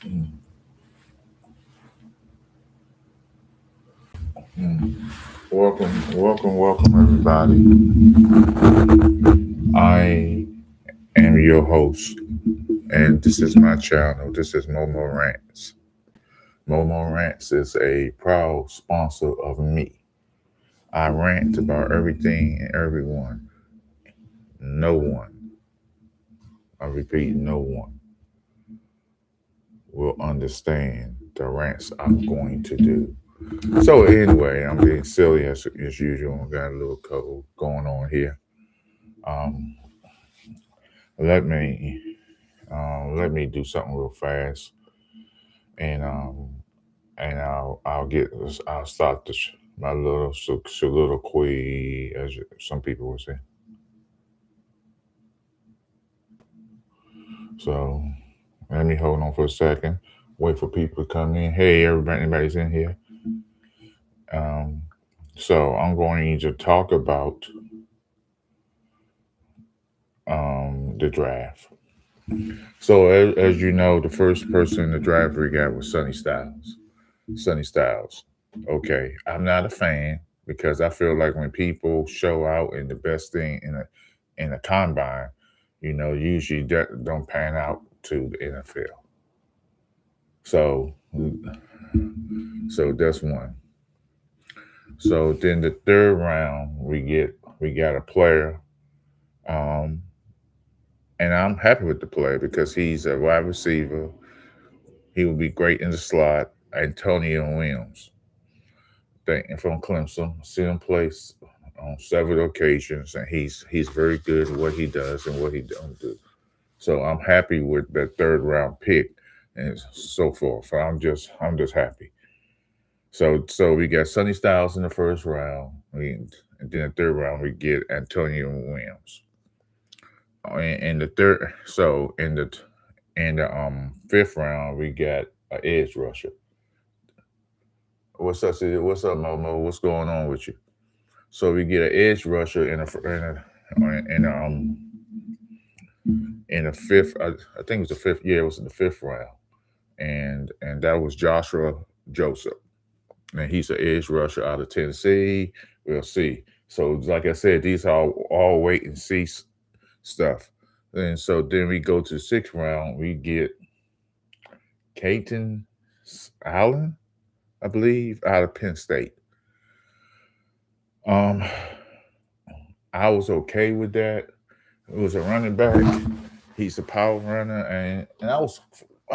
Mm, mm. Welcome, everybody. I am your host, and this is my channel. This is Momo Rants. Momo Rants is a proud sponsor of me. I rant about everything and everyone. No one, I repeat, no one will understand the rants I'm going to do. So anyway, I'm being silly as usual. I got a little cold going on here. Um, let me let me do something real fast, and I'll start my little soliloquy, as some people would say. So let me hold on for a second, wait for people to come in. Hey, anybody's in here. Um, so I'm going to talk about the draft. So as you know, the first person in the draft we got was Sonny Styles. Sonny Styles. Okay, I'm not a fan because I feel like when people show out in the best thing in a combine, usually that don't pan out to the NFL. So so that's one. So then the third round we got a player, um, and I'm happy with the player because he's a wide receiver. He will be great in the slot. Antonio Williams, from Clemson. See him play on several occasions, and he's very good at what he does and what he don't do. So I'm happy with that third round pick and so forth. I'm just happy. So we got Sonny Styles in the first round. And then the third round we get Antonio Williams. In the third, so in the fifth round we got an edge rusher. What's up, Sid? What's up, Momo? What's going on with you? So we get an edge rusher in a fifth. I think it was the fifth. Yeah, it was in the fifth round, and that was Joshua Joseph, and he's an edge rusher out of Tennessee. We'll see. So like I said, these are all wait and see stuff. And so then we go to the sixth round. We get Caton Allen, I believe, out of Penn State. Um, I was okay with that. It was a running back. He's a power runner, and I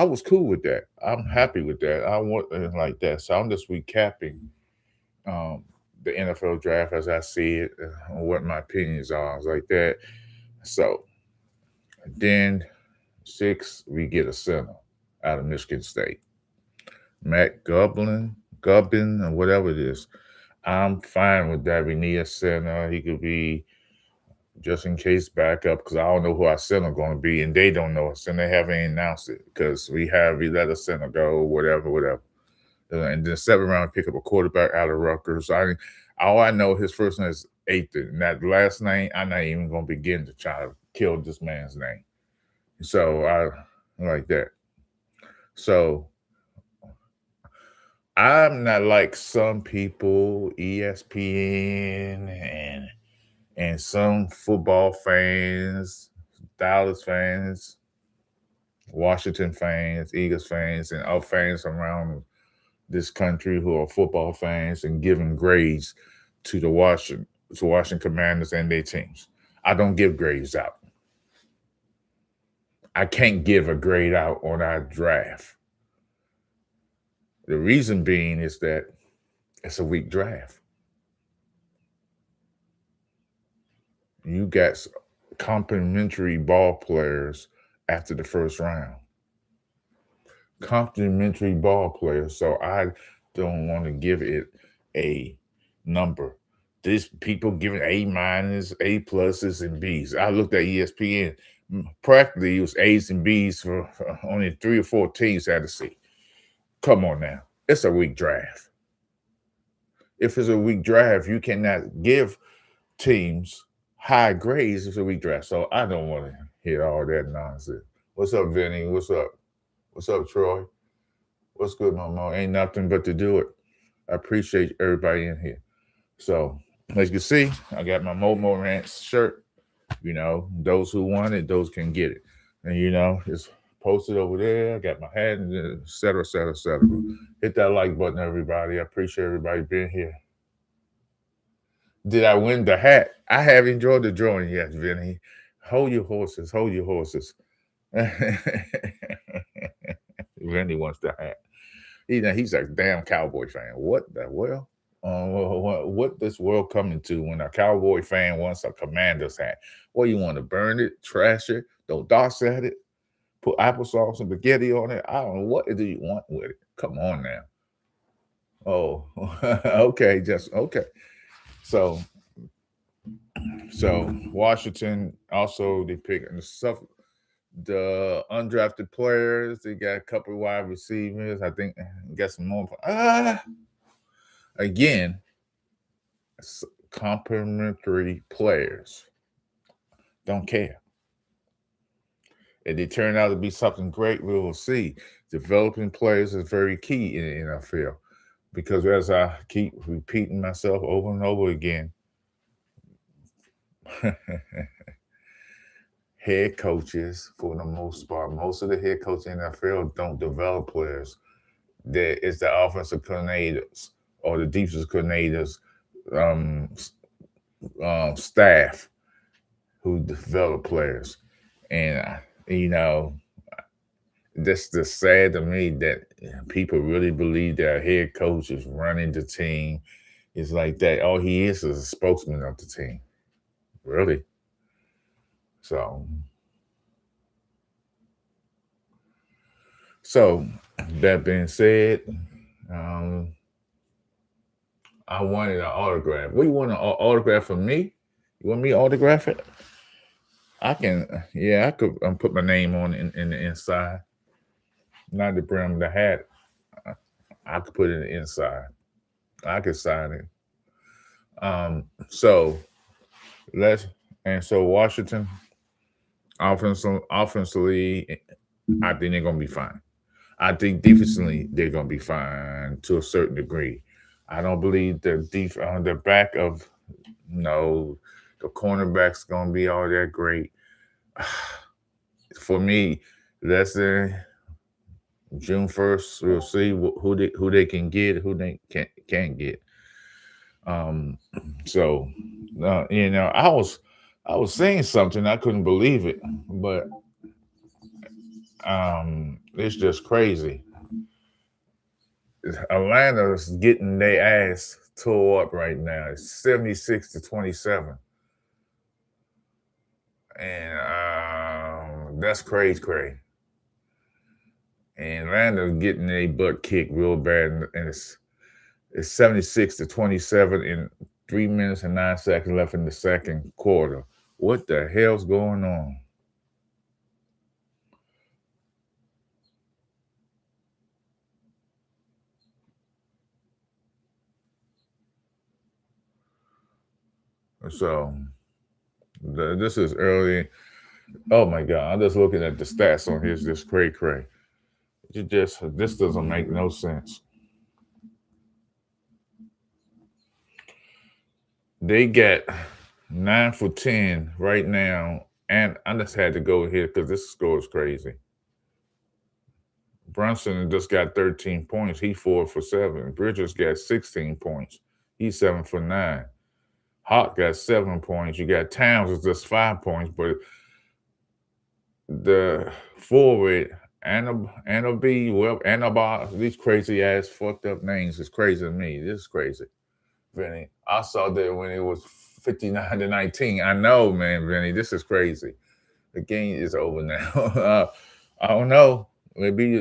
was cool with that. I'm happy with that. I want it like that. So I'm just recapping um, the NFL draft as I see it, and what my opinions are, like that. So then six, we get a center out of Michigan State, Matt Gubbin, or whatever it is. I'm fine with that. We need a center. He could be just in case backup because I don't know who our center going to be, and they don't know us, and they haven't announced it because we let a center go, whatever. And then seventh round pick up a quarterback out of Rutgers. All I know his first name is Athan, and that last name I'm not even going to begin to try to kill this man's name. So I like that. So I'm not like some people, ESPN and some football fans, Dallas fans, Washington fans, Eagles fans, and all fans around this country who are football fans and giving grades to the Washington Commanders and their teams. I don't give grades out. I can't give a grade out on our draft. The reason being is that it's a weak draft. You got complimentary ball players after the first round. Complimentary ball players. So I don't want to give it a number. This people giving A minus, A pluses, and Bs. I looked at ESPN. Practically, it was A's and B's for only three or four teams I had to see. Come on now, it's a weak draft. If it's a weak draft, you cannot give teams high grades. If it's a weak draft. So I don't want to hear all that nonsense. What's up, Vinny? What's up? What's up, Troy? What's good, Momo? Ain't nothing but to do it. I appreciate everybody in here. So, as you can see, I got my Momo Rants shirt. Those who want it, those can get it. And, it's posted over there. I got my hat, and et cetera, et cetera, et cetera. Hit that like button, everybody. I appreciate everybody being here. Did I win the hat? I have enjoyed the drawing, yes, Vinny. Hold your horses. Hold your horses. Vinny wants the hat. He's a damn Cowboy fan. What the world? What this world coming to when a Cowboy fan wants a Commander's hat? Well, you want to burn it, trash it, throw dots at it, put applesauce and spaghetti on it. I don't know. What do you want with it? Come on now. Oh, okay, just okay. So, Washington also they pick the undrafted players. They got a couple of wide receivers. I think got some more. Again, complimentary players. Don't care. If they turn out to be something great, we will see. Developing players is very key in the NFL because, as I keep repeating myself over and over again, head coaches, for the most part, most of the head coaches in the NFL don't develop players. It's the offensive coordinators or the defensive coordinators um, staff who develop players. And, that's just sad to me that people really believe their head coach is running the team. It's like that. All he is a spokesman of the team. Really. So, that being said, um, I wanted an autograph. What, you want an autograph from me? You want me to autograph it? I can, yeah, I could put my name on it in the inside. Not the brim, the hat. I could put it in the inside. I could sign it. So Washington offensively, I think they're gonna be fine. I think defensively they're gonna be fine to a certain degree. I don't believe on the back of the cornerback's gonna be all that great. For me, that's June 1st. We'll see who they can get, who they can't get. Um, so I was saying something, I couldn't believe it, but it's just crazy. Atlanta's getting their ass tore up right now. It's 76-27. And that's crazy. And Atlanta's getting a butt kicked real bad, and it's 76-27 in 3 minutes and 9 seconds left in the second quarter. What the hell's going on? So this is early. Oh my God! I'm just looking at the stats on here. It's just cray. This doesn't make no sense. They get 9 for 10 right now, and I just had to go here because this score is crazy. Brunson just got 13 points. He 4 for 7. Bridges got 16 points. He's 7 for 9. Hawk got 7 points. You got Towns with just 5 points, but the forward Anaba, these crazy ass fucked up names is crazy to me. This is crazy, Vinny. I saw that when it was 59-19. I know, man, Vinny. This is crazy. The game is over now. I don't know. It'll be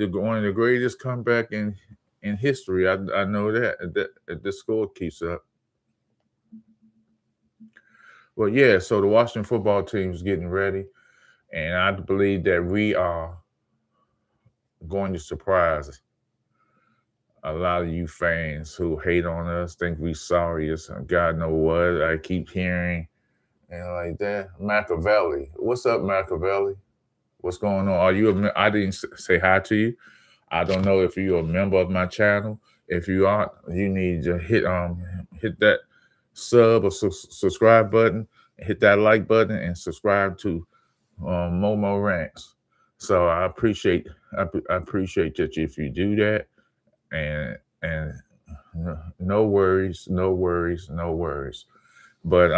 one of the greatest comeback in history. I know that the score keeps up. Well, yeah. So the Washington football team is getting ready, and I believe that we are going to surprise a lot of you fans who hate on us, think we sorry as God know what. I keep hearing and like that. Machiavelli, what's up, Machiavelli? What's going on? I didn't say hi to you. I don't know if you're a member of my channel. If you aren't, you need to hit that sub or subscribe button, hit that like button, and subscribe to Momo Rants. So I appreciate that if you do that, and no worries, no worries, no worries. But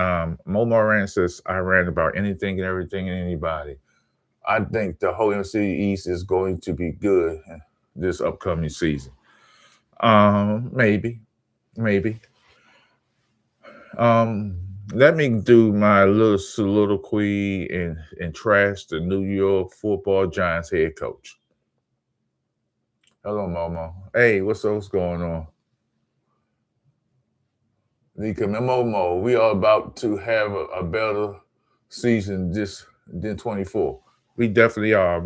Momo Rants says I ran about anything and everything and anybody. I think the whole NFC East is going to be good this upcoming season. Maybe, maybe. Um, Let me do my little soliloquy and trash the New York Football Giants head coach. Hello, Momo. Hey, what's going on? Nika Momo, we are about to have a better season this than 24. We definitely are.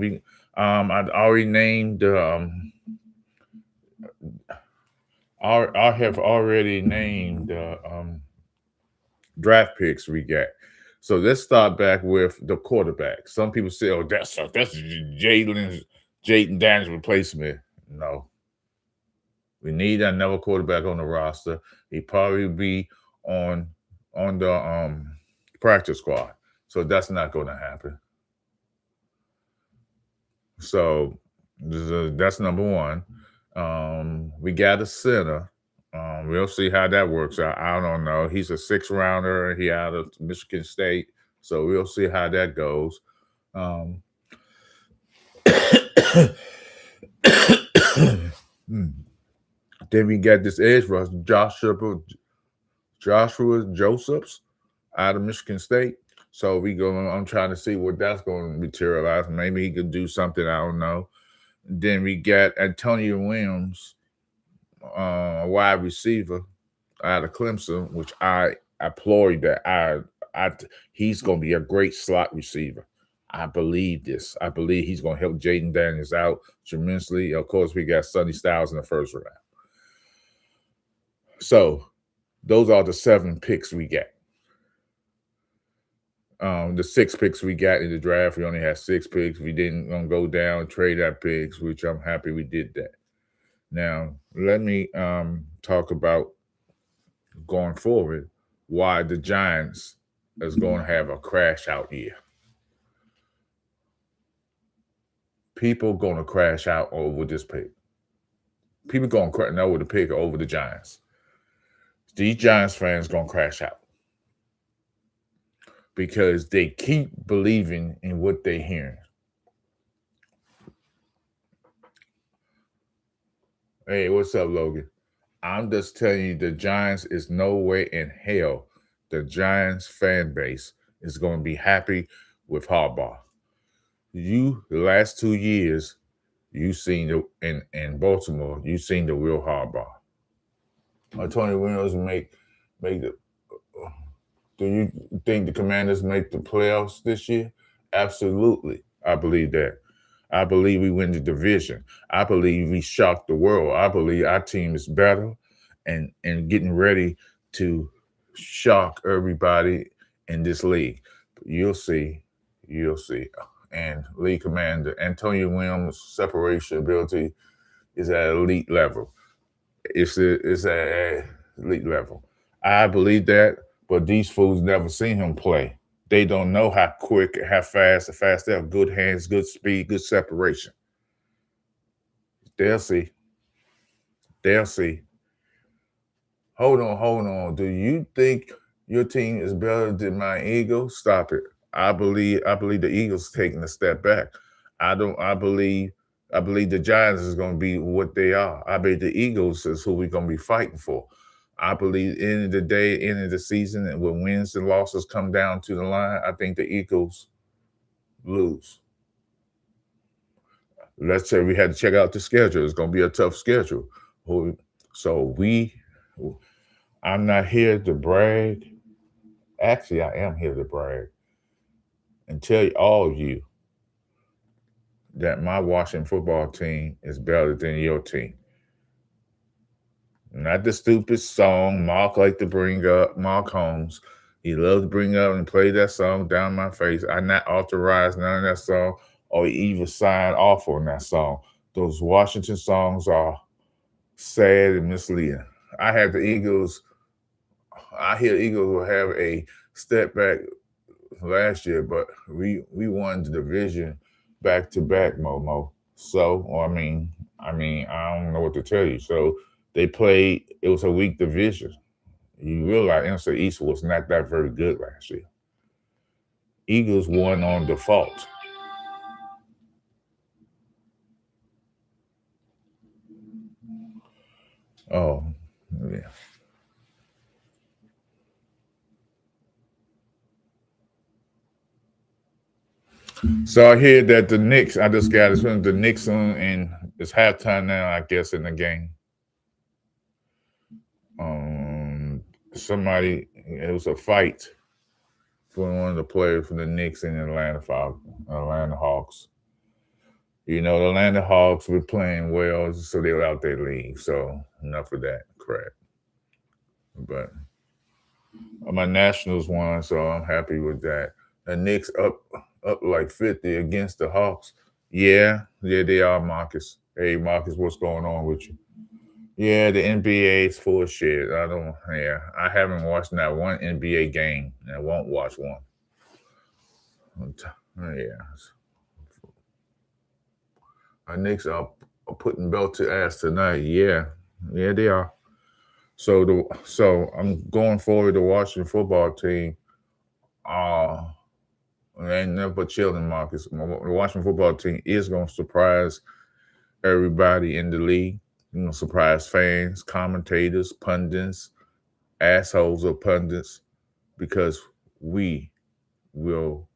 I'd already named I have already named draft picks we got. So let's start back with the quarterback. Some people say, "Oh, that's Jaden Daniels replacement." No, we need another quarterback on the roster. He probably be on on the practice squad. So that's not going to happen. So that's number one. We got a center. We'll see how that works out. I don't know. He's a six rounder. He out of Michigan State, so we'll see how that goes. Um, then we got this edge rush, Joshua Josephs out of Michigan State. So we go. I'm trying to see what that's going to materialize. Maybe he could do something. I don't know. Then we got Antonio Williams, wide receiver out of Clemson, which I applaud that. He's going to be a great slot receiver. I believe this. I believe he's going to help Jaden Daniels out tremendously. Of course, we got Sonny Styles in the first round. So those are the 7 picks we got. The 6 picks we got in the draft, we only had 6 picks. We didn't go down and trade our picks, which I'm happy we did that. Now, let me talk about going forward why the Giants is going to have a crash out year. People going to crash out over this pick. People going to crash out over the pick over the Giants. These Giants fans going to crash out because they keep believing in what they're hearing. Hey, what's up, Logan? I'm just telling you, the Giants is no way in hell the Giants fan base is going to be happy with Harbaugh. The last 2 years, you seen in Baltimore, you seen the real Harbaugh. Tony Williams make the. Do you think the Commanders make the playoffs this year? Absolutely, I believe that. I believe we win the division. I believe we shock the world. I believe our team is better and getting ready to shock everybody in this league. You'll see. You'll see. And league commander Antonio Williams' separation ability is at elite level. It's at elite level. I believe that, but these fools never seen him play. They don't know how quick, how fast they have good hands, good speed, good separation. They'll see. They'll see. Hold on. Do you think your team is better than my Eagles? Stop it. I believe the Eagles taking a step back. I believe the Giants is going to be what they are. I believe the Eagles is who we're going to be fighting for. I believe end of the day, end of the season, and when wins and losses come down to the line, I think the Eagles lose. Let's say we had to check out the schedule. It's going to be a tough schedule. So I'm not here to brag. Actually, I am here to brag and tell all of you that my Washington football team is better than your team. Not the stupid song Mark like to bring up, Mark Holmes. He loves to bring up and play that song down my face. I not authorized none of that song or even sign off on that song. Those Washington songs are sad and misleading. I had the Eagles. I hear Eagles will have a step back last year, but we won the division back to back, Momo. So, I don't know what to tell you. So they played. It was a weak division. You realize NFC East was not that very good last year. Eagles won on default. Oh, yeah. So I hear that the Knicks. I just got it. The Knicks on, and it's halftime now. I guess in the game. Um, somebody. It was a fight for one of the players from the Knicks and Atlanta Hawks. You know, the Atlanta Hawks were playing well, so they were out their league. So enough of that crap. But my Nationals won, so I'm happy with that. The Knicks up like 50 against the Hawks. Yeah, they are, Marcus. Hey, Marcus, what's going on with you? Yeah, the NBA is full of shit. I don't. Yeah, I haven't watched not one NBA game, and I won't watch one. Yeah, our Knicks are putting belt to ass tonight. Yeah, they are. So I'm going forward. The Washington football team. Uh ain't nothing but chilling, Marcus. The Washington football team is going to surprise everybody in the league. You know, surprise fans, commentators, pundits, assholes of pundits, because we will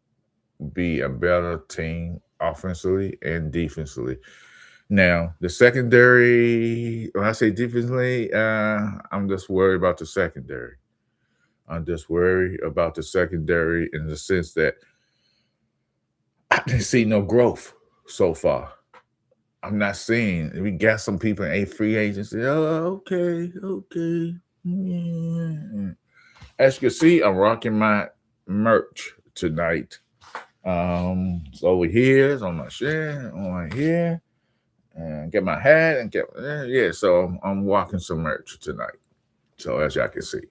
be a better team offensively and defensively. Now, the secondary, when I say defensively, I'm just worried about the secondary. I'm just worried about the secondary in the sense that I didn't see no growth so far. I'm not seeing. We got some people in a free agency. Oh, okay. Yeah. As you can see, I'm rocking my merch tonight. It's over here, it's on my shirt, on here, and get my hat and get yeah. So I'm walking some merch tonight. So as y'all can see,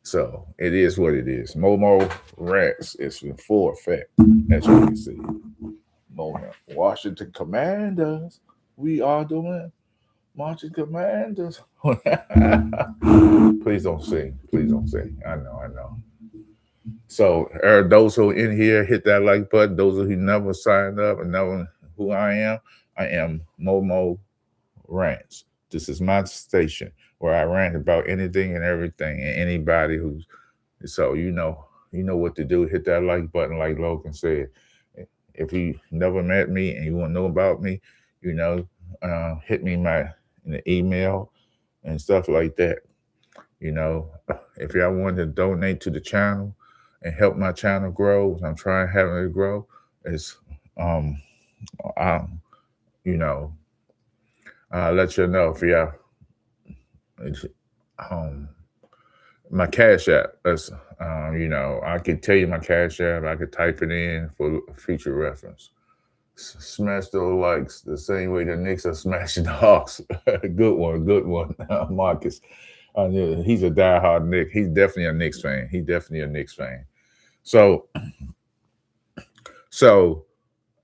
so it is what it is. Momo Rats is in full effect, as you can see. Momo Washington Commanders. We are doing Marching Commanders. Please don't sing. Please don't sing. I know. So, those who are in here, hit that like button. Those who never signed up and know who I am Momo Rants. This is my station where I rant about anything and everything and anybody who's so you know what to do. Hit that like button, like Logan said. If you never met me and you want to know about me, you know, hit me in the email and stuff like that. You know, if y'all want to donate to the channel and help my channel grow, I'm trying having it grow. It's um, I, you know, I'll let you know if y'all. It's, um, my cash app. That's I could tell you my cash app. I could type it in for future reference. Smash those likes the same way the Knicks are smashing the Hawks. Good one, Marcus. He's a diehard Knicks. He's definitely a Knicks fan. He's definitely a Knicks fan. So, so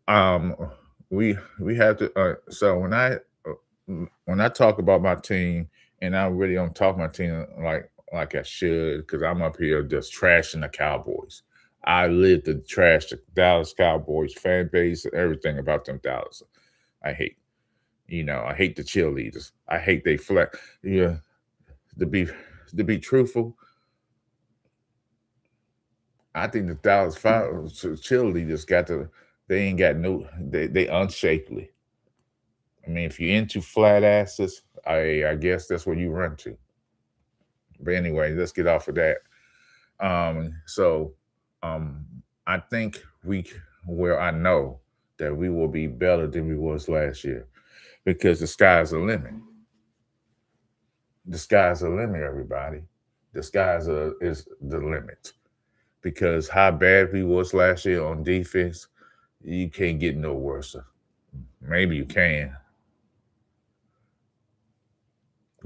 um, we have to. So when I talk about my team, and I really don't talk my team like I should, because I'm up here just trashing the Cowboys. I live to trash the Dallas Cowboys fan base, everything about them Dallas. I hate. I hate the cheerleaders. I hate they flex. Yeah, to be truthful, I think the Dallas cheerleaders got to. They ain't got no. They unshapely. I mean, if you're into flat asses, I guess that's what you run to. But anyway, let's get off of that. So um, I think I know that we will be better than we was last year, because the sky's the limit. The sky's the limit, everybody. The is the limit, because how bad we was last year on defense, you can't get no worse. Maybe you can.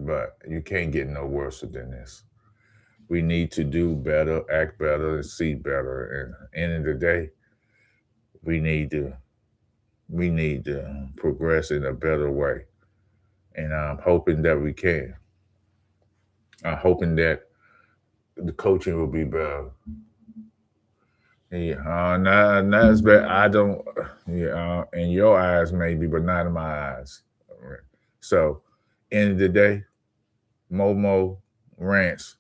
but you can't get no worse than this. We need to do better, act better, and see better. And end of the day, we need to we need to progress in a better way. And I'm hoping that we can. I'm hoping that the coaching will be better. Yeah, not as bad. I don't. Yeah, in your eyes maybe, but not in my eyes. So, end of the day, Momo Rants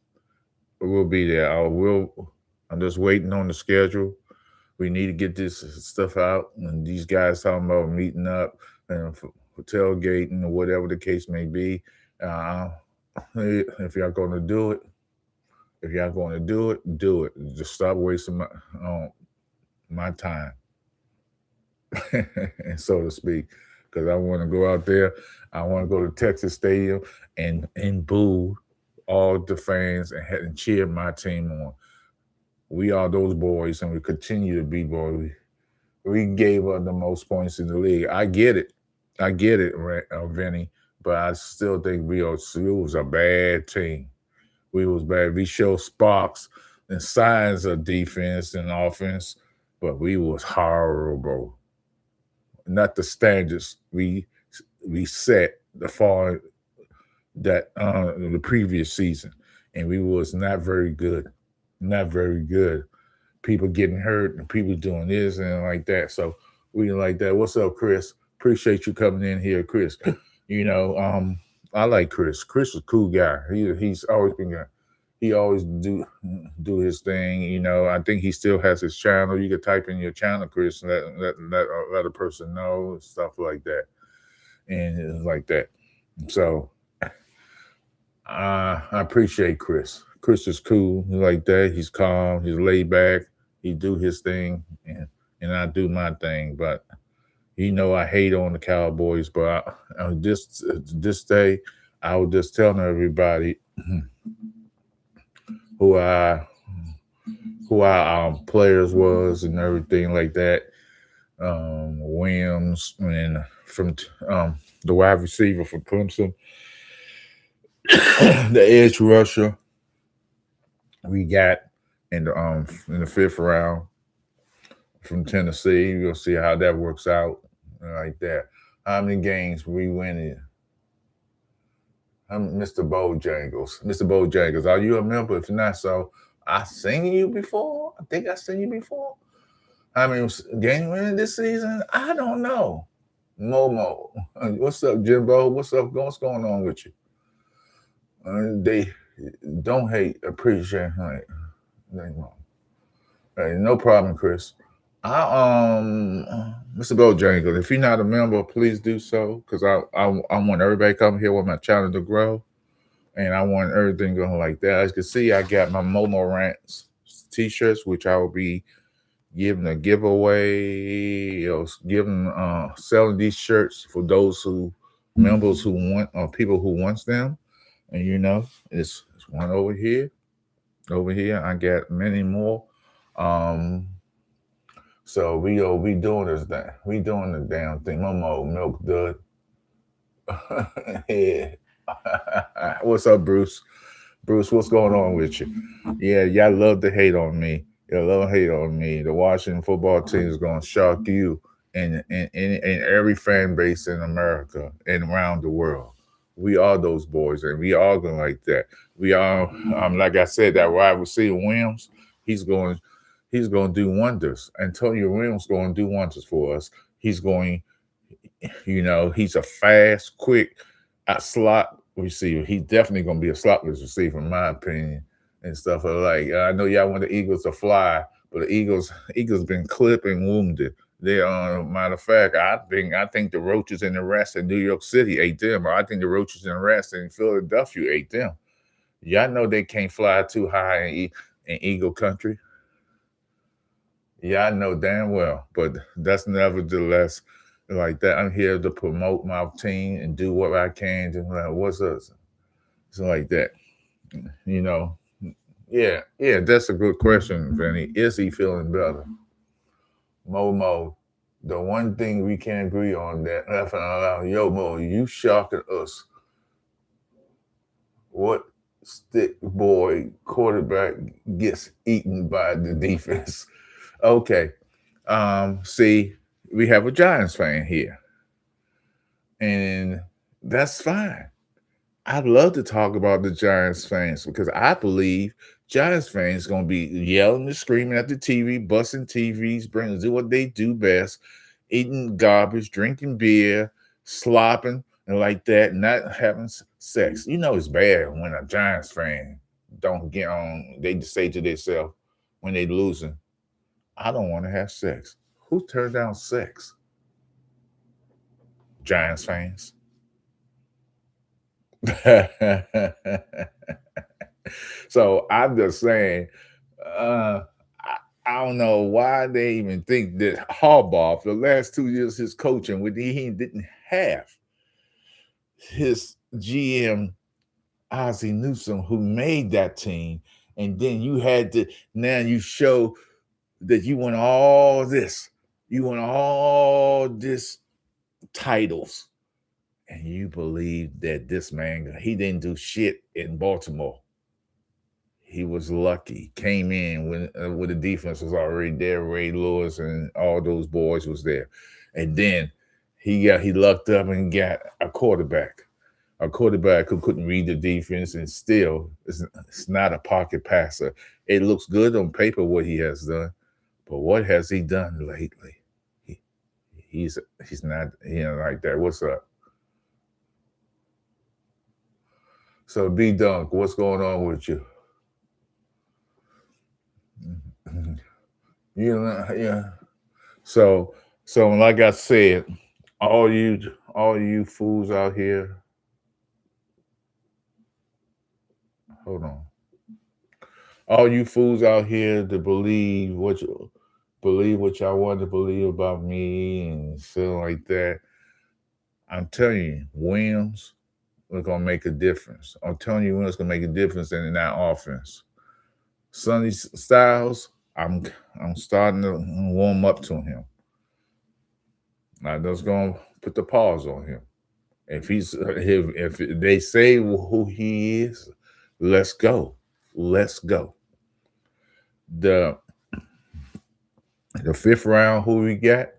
will be there. I will. I'm just waiting on the schedule. We need to get this stuff out. And these guys talking about meeting up and for tailgating or whatever the case may be. Uh, if y'all going to do it, if y'all going to do it, do it. Just stop wasting my time, so to speak, because I want to go out there. I want to go to Texas Stadium and boo all the fans and cheer my team on. We are those boys, and we continue to be boys. We gave up the most points in the league. I get it, Vinny, but I still think we was a bad team. We was bad. We showed sparks and signs of defense and offense, but we was horrible. Not the standards we set the fall that the previous season, and we was not very good, not very good. People getting hurt and people doing this and like that. So we like that. What's up, Chris? Appreciate you coming in here, Chris. You know, I like Chris. Chris is a cool guy. He's always been he always do his thing. You know, I think he still has his channel. You could type in your channel, Chris, and let a person know stuff like that, and it's like that. So I appreciate Chris. Chris is cool. He's like that. He's calm. He's laid back. He do his thing, and I do my thing. But I hate on the Cowboys. But this day, I was just telling everybody who I who our players was and everything like that. Williams and from the wide receiver for Clemson, the edge rusher we got in the fifth round from Tennessee. We'll see how that works out like that. How many games we winning? I'm Mr. Bojangles. Mr. Bojangles, are you a member? If not, so I seen you before. I think I seen you before. How many game winning this season? I don't know. Momo, what's up, Jimbo? What's going on with you? They don't hate, appreciate. Hey, no problem, Chris. Mr. Bojangles, if you're not a member, please do so because I want everybody come here with my channel to grow, and I want everything going like that. As you can see, I got my Momo Rants t-shirts, which I will be giving a giveaway, giving selling these shirts for those who members who want or people who wants them, and it's one over here. Over here, I got many more. Um, so we doing this thing. We doing the damn thing. Momo Milk Dud. Yeah. What's up, Bruce? Bruce, what's going on with you? Yeah, y'all love to hate on me. Y'all love to hate on me. The Washington football team is gonna shock you and every fan base in America and around the world. We are those boys, and we are going like that. We are, like I said, that wide receiver Williams. He's going, he's going to do wonders. Antonio Williams going to do wonders for us. He's going, he's a fast, quick, slot receiver. He's definitely going to be a slot receiver, in my opinion, and stuff like. I know y'all want the Eagles to fly, but the Eagles been clipped and wounded. They matter of fact, I think the roaches and the rats in New York City ate them, or I think the roaches and rats in Philadelphia ate them. Y'all know they can't fly too high in Eagle country. Yeah, I know damn well, but that's nevertheless like that. I'm here to promote my team and do what I can to what's up, so like that. You know, yeah, that's a good question, Vinny. Is he feeling better? Momo, the one thing we can agree on that yo Mo, you shocking us. What stick boy quarterback gets eaten by the defense? Okay. See, we have a Giants fan here, and that's fine. I'd love to talk about the Giants fans because I believe Giants fans gonna be yelling and screaming at the TV, busting TVs, bringing do what they do best, eating garbage, drinking beer, slopping and like that, not having sex. You know it's bad when a Giants fan don't get on. They just say to themselves when they losing, "I don't want to have sex." Who turned down sex? Giants fans. So I'm just saying, uh, I don't know why they even think that Harbaugh, for the last 2 years, his coaching, when he didn't have his GM Ozzie Newsome, who made that team, and then you had to now you show that you want all this titles, and you believe that this man he didn't do shit in Baltimore. He was lucky. Came in when the defense was already there. Ray Lewis and all those boys was there, and then he lucked up and got a quarterback who couldn't read the defense, and still it's not a pocket passer. It looks good on paper what he has done, but what has he done lately? He, he's not like that. What's up? So B Dunk, what's going on with you? Yeah. So like I said, all you fools out here, hold on. All you fools out here to believe what y'all want to believe about me and stuff like that. I'm telling you, Williams is gonna make a difference. I'm telling you, Williams gonna make a difference in that offense. Sonny Styles, I'm starting to warm up to him. I'm just gonna put the pause on him. If they say who he is, let's go. Let's go. The the fifth round, who we got?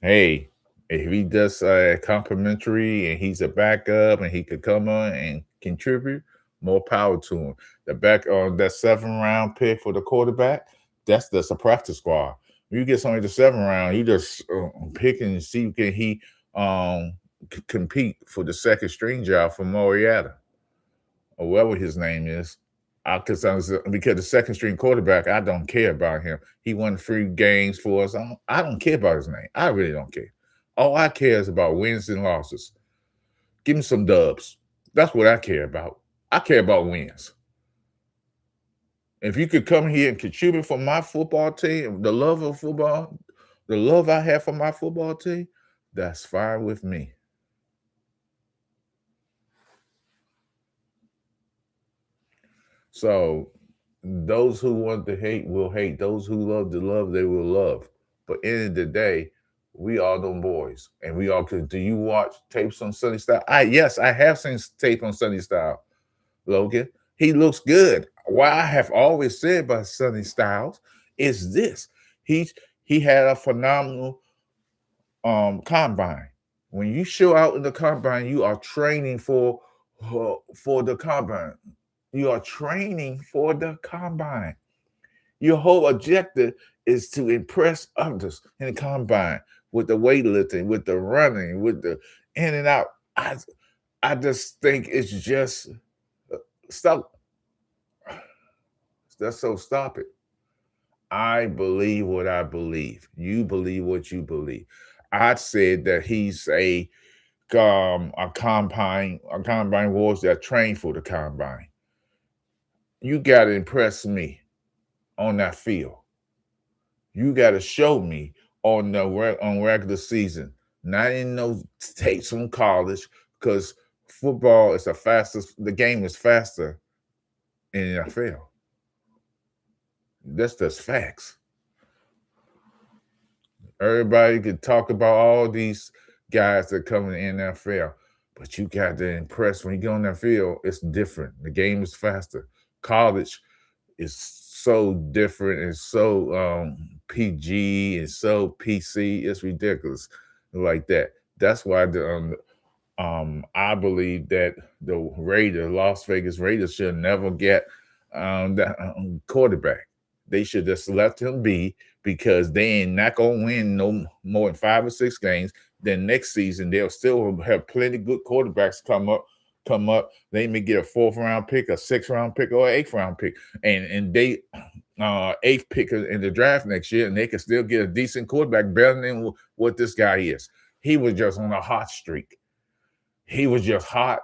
Hey, if he does complimentary and he's a backup and he could come on and contribute, more power to him. The back on that 7th round pick for the quarterback, that's a practice squad. When you get somebody the 7th round, you just pick and see can he compete for the second string job for Marietta or whatever his name is. Because the second string quarterback, I don't care about him. He won 3 games for us. I don't care about his name. I really don't care. All I care is about wins and losses. Give me some dubs. That's what I care about. I care about wins. If you could come here and contribute for my football team, the love of football, the love I have for my football team, that's fine with me. So those who want to hate will hate. Those who love to love, they will love. But end of the day, we all them boys, and we all could. Do you watch tapes on Sunny Style? Yes, I have seen tape on Sunny Style. Logan, he looks good. What I have always said about Sunny Styles is this: he's he had a phenomenal combine. When you show out in the combine, you are training for the combine. You are training for the combine. Your whole objective is to impress others in the combine with the weightlifting, with the running, with the in and out. I just think it's just stop. That's so stop it. I believe what I believe. You believe what you believe. I said that he's a combine wars that train for the combine. You got to impress me on that field. You got to show me on regular season, not in no tapes from college, because football is the game is faster in NFL. That's just facts. Everybody could talk about all these guys that come in the NFL. But you got to impress when you get on that field. It's different. The game is faster. College is so different and so PG and so PC. It's ridiculous, like that. That's why I believe that the Las Vegas Raiders, should never get that quarterback. They should just let him be, because they ain't not gonna win no more than 5 or 6 games. Then next season they'll still have plenty good quarterbacks come up. They may get a 4th round pick, a 6th round pick, or an 8th round pick, and they 8th pick in the draft next year, and they can still get a decent quarterback, better than what this guy is. He was just on a hot streak. He was just hot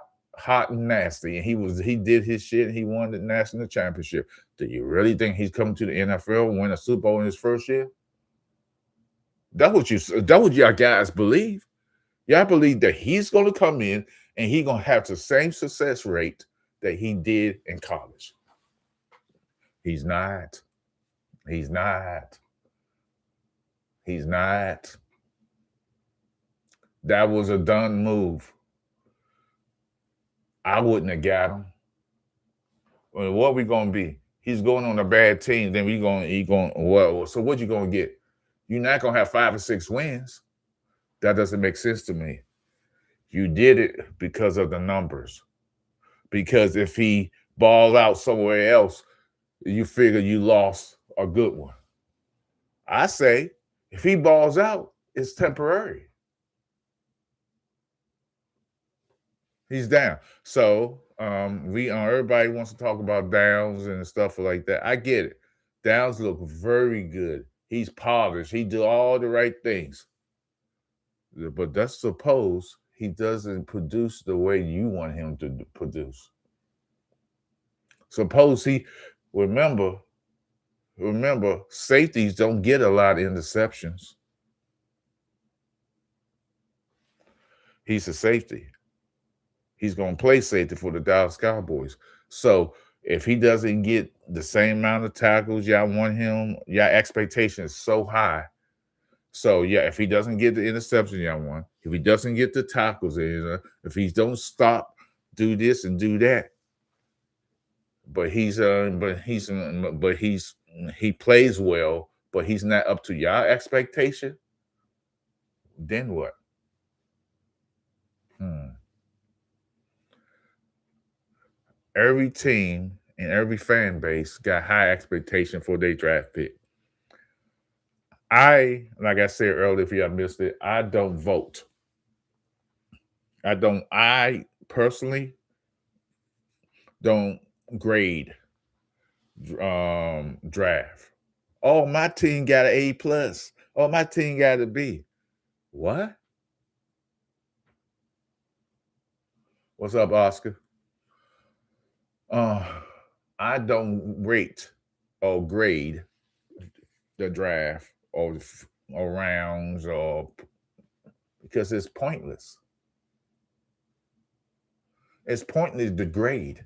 and nasty, and he did his shit, and he won the national championship. Do you really think he's coming to the NFL and win a Super Bowl in his first year? That what y'all guys believe. Y'all believe that he's gonna come in and he's gonna have the same success rate that he did in college. He's not. He's not. He's not. That was a done move. I wouldn't have got him. Well, what we gonna be? He's going on a bad team. Then he going well. So what you gonna get? You're not gonna have 5 or 6 wins. That doesn't make sense to me. You did it because of the numbers. Because if he balled out somewhere else, you figure you lost a good one. I say if he balls out, it's temporary. He's down. So everybody wants to talk about Downs and stuff like that. I get it. Downs look very good. He's polished. He do all the right things. But that's suppose he doesn't produce the way you want him to produce. Suppose he remember, safeties don't get a lot of interceptions. He's a safety. He's going to play safety for the Dallas Cowboys. So if he doesn't get the same amount of tackles y'all want him, your expectation is so high. So yeah, if he doesn't get the interception y'all want, if he doesn't get the tackles, if he don't stop, do this and do that, he plays well, but he's not up to your expectation, then what? Every team and every fan base got high expectation for their draft pick. Like I said earlier, if y'all missed it, I don't vote. I personally don't grade draft. Oh, my team got an A+. Oh, my team got a B. What? What's up, Oscar? I don't rate or grade the draft or rounds, or because it's pointless. It's pointless to grade.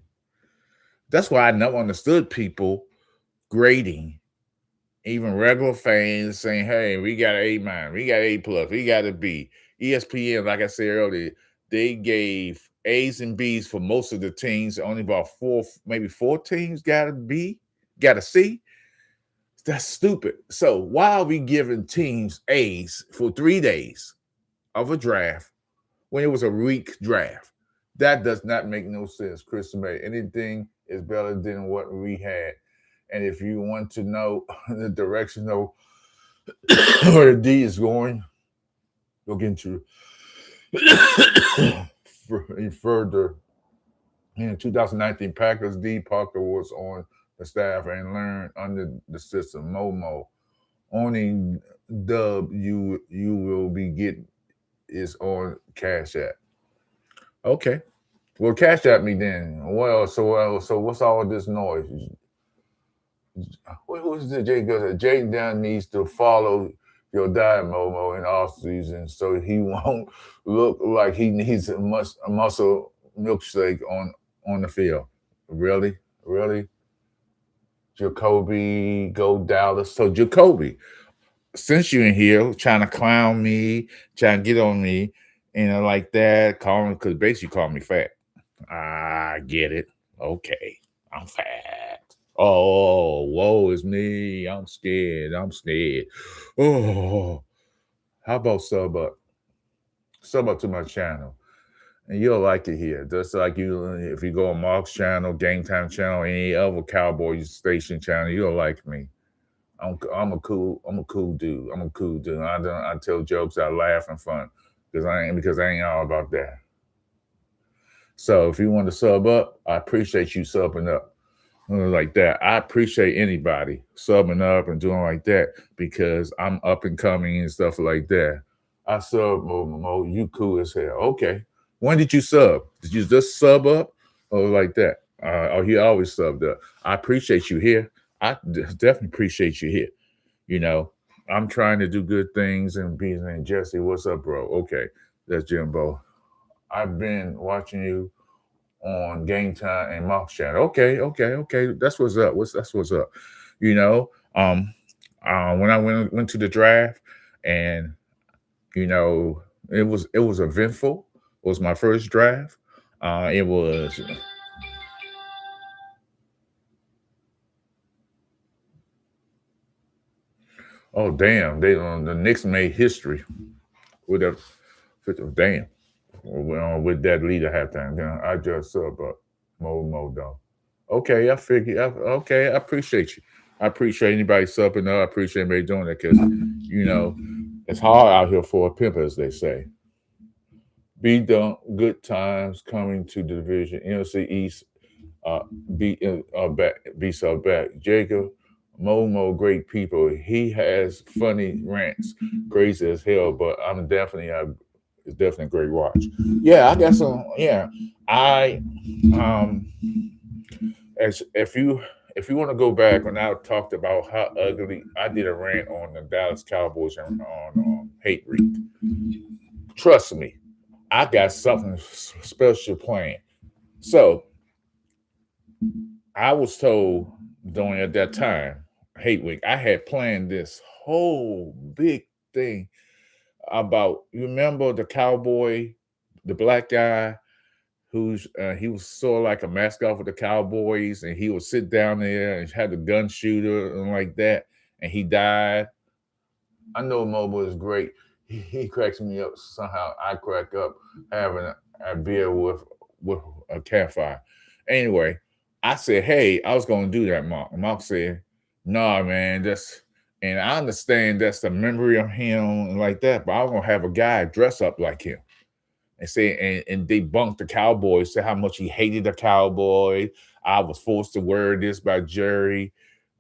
That's why I never understood people grading, even regular fans saying, "Hey, we got an A-, we got A+, we got a B." ESPN, like I said earlier, they gave A's and B's for most of the teams. Only about maybe four teams got a B, got a C. That's stupid. So why are we giving teams A's for 3 days of a draft when it was a weak draft? That does not make no sense, Chris May. Anything is better than what we had. And if you want to know the direction of where the D is going, look into further. In 2019, Packers D. Parker was on the staff and learned under the system. Momo. Only dub you will be getting is on Cash App. Okay. Well, Cash App me then. So what's all this noise? Who's the Jay Gus? Jay Down needs to follow your diet, Momo, in off season, so he won't look like he needs a muscle milkshake on the field. Really? Jacoby, go Dallas. So Jacoby, since you're in here trying to clown me, trying to get on me, like that. Call me because basically call me fat. I get it. Okay, I'm fat. Oh, woe is me. I'm scared. I'm scared. Oh, how about sub up? Sub up to my channel. And you'll like it here. Just like you, if you go on Mark's channel, Game Time channel, any other Cowboys station channel, you'll like me. I'm a cool dude. I'm a cool dude. I tell jokes, I laugh and fun because I ain't all about that. So if you want to sub up, I appreciate you subbing up like that. I appreciate anybody subbing up and doing like that because I'm up and coming and stuff like that. I sub Mo, you cool as hell. Okay. When did you sub? Did you just sub up or like that? Oh, he always subbed up. I appreciate you here. Definitely appreciate you here. You know, I'm trying to do good things and be and Jesse, what's up, bro? Okay, that's Jimbo. I've been watching you on Game Time and Mark's channel. Okay. That's what's up. You know, when I went to the draft, and you know, it was eventful. It was my first draft. It was. Oh damn! They the Knicks made history with a damn with that lead at halftime. Then I just sub up Mo though. Okay, I figure. Okay, I appreciate you. I appreciate anybody subbing up. I appreciate anybody doing that because you know it's hard out here for a pimp, as they say. Be done. Good times coming to the division. NFC East. Uh, be back. Be so back. Jacob. Momo, great people. He has funny rants, crazy as hell. But I'm definitely it's definitely a great watch. Yeah, I got some. Yeah, I um as if you want to go back when I talked about how ugly I did a rant on the Dallas Cowboys on hate week. Trust me, I got something special planned. So I was told during at that time hate week I had planned this whole big thing about you remember the cowboy, the black guy who's he was sort of like a mascot for the Cowboys, and he would sit down there and had a gun shooter and like that, and he died. I know Mobile is great. He cracks me up somehow. I crack up having a beer with a campfire. Anyway, I said, "Hey, I was going to do that." Mark said, "Nah, man, that's." And I understand that's the memory of him and like that, but I was gonna have a guy dress up like him and say and debunk the Cowboys, say how much he hated the Cowboys. I was forced to wear this by Jerry.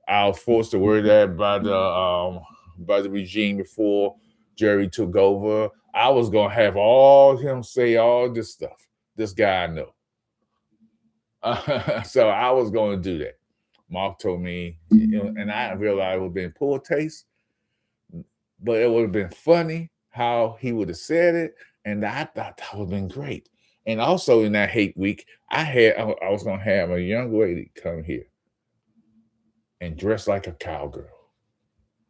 I was forced to wear that by the regime before Jerry took over. I was gonna have all him say all this stuff. This guy I know. So I was gonna do that. Mark told me, and I realized it would have been poor taste, but it would have been funny how he would have said it, and I thought that would have been great. And also in that hate week, I was gonna have a young lady come here and dress like a cowgirl,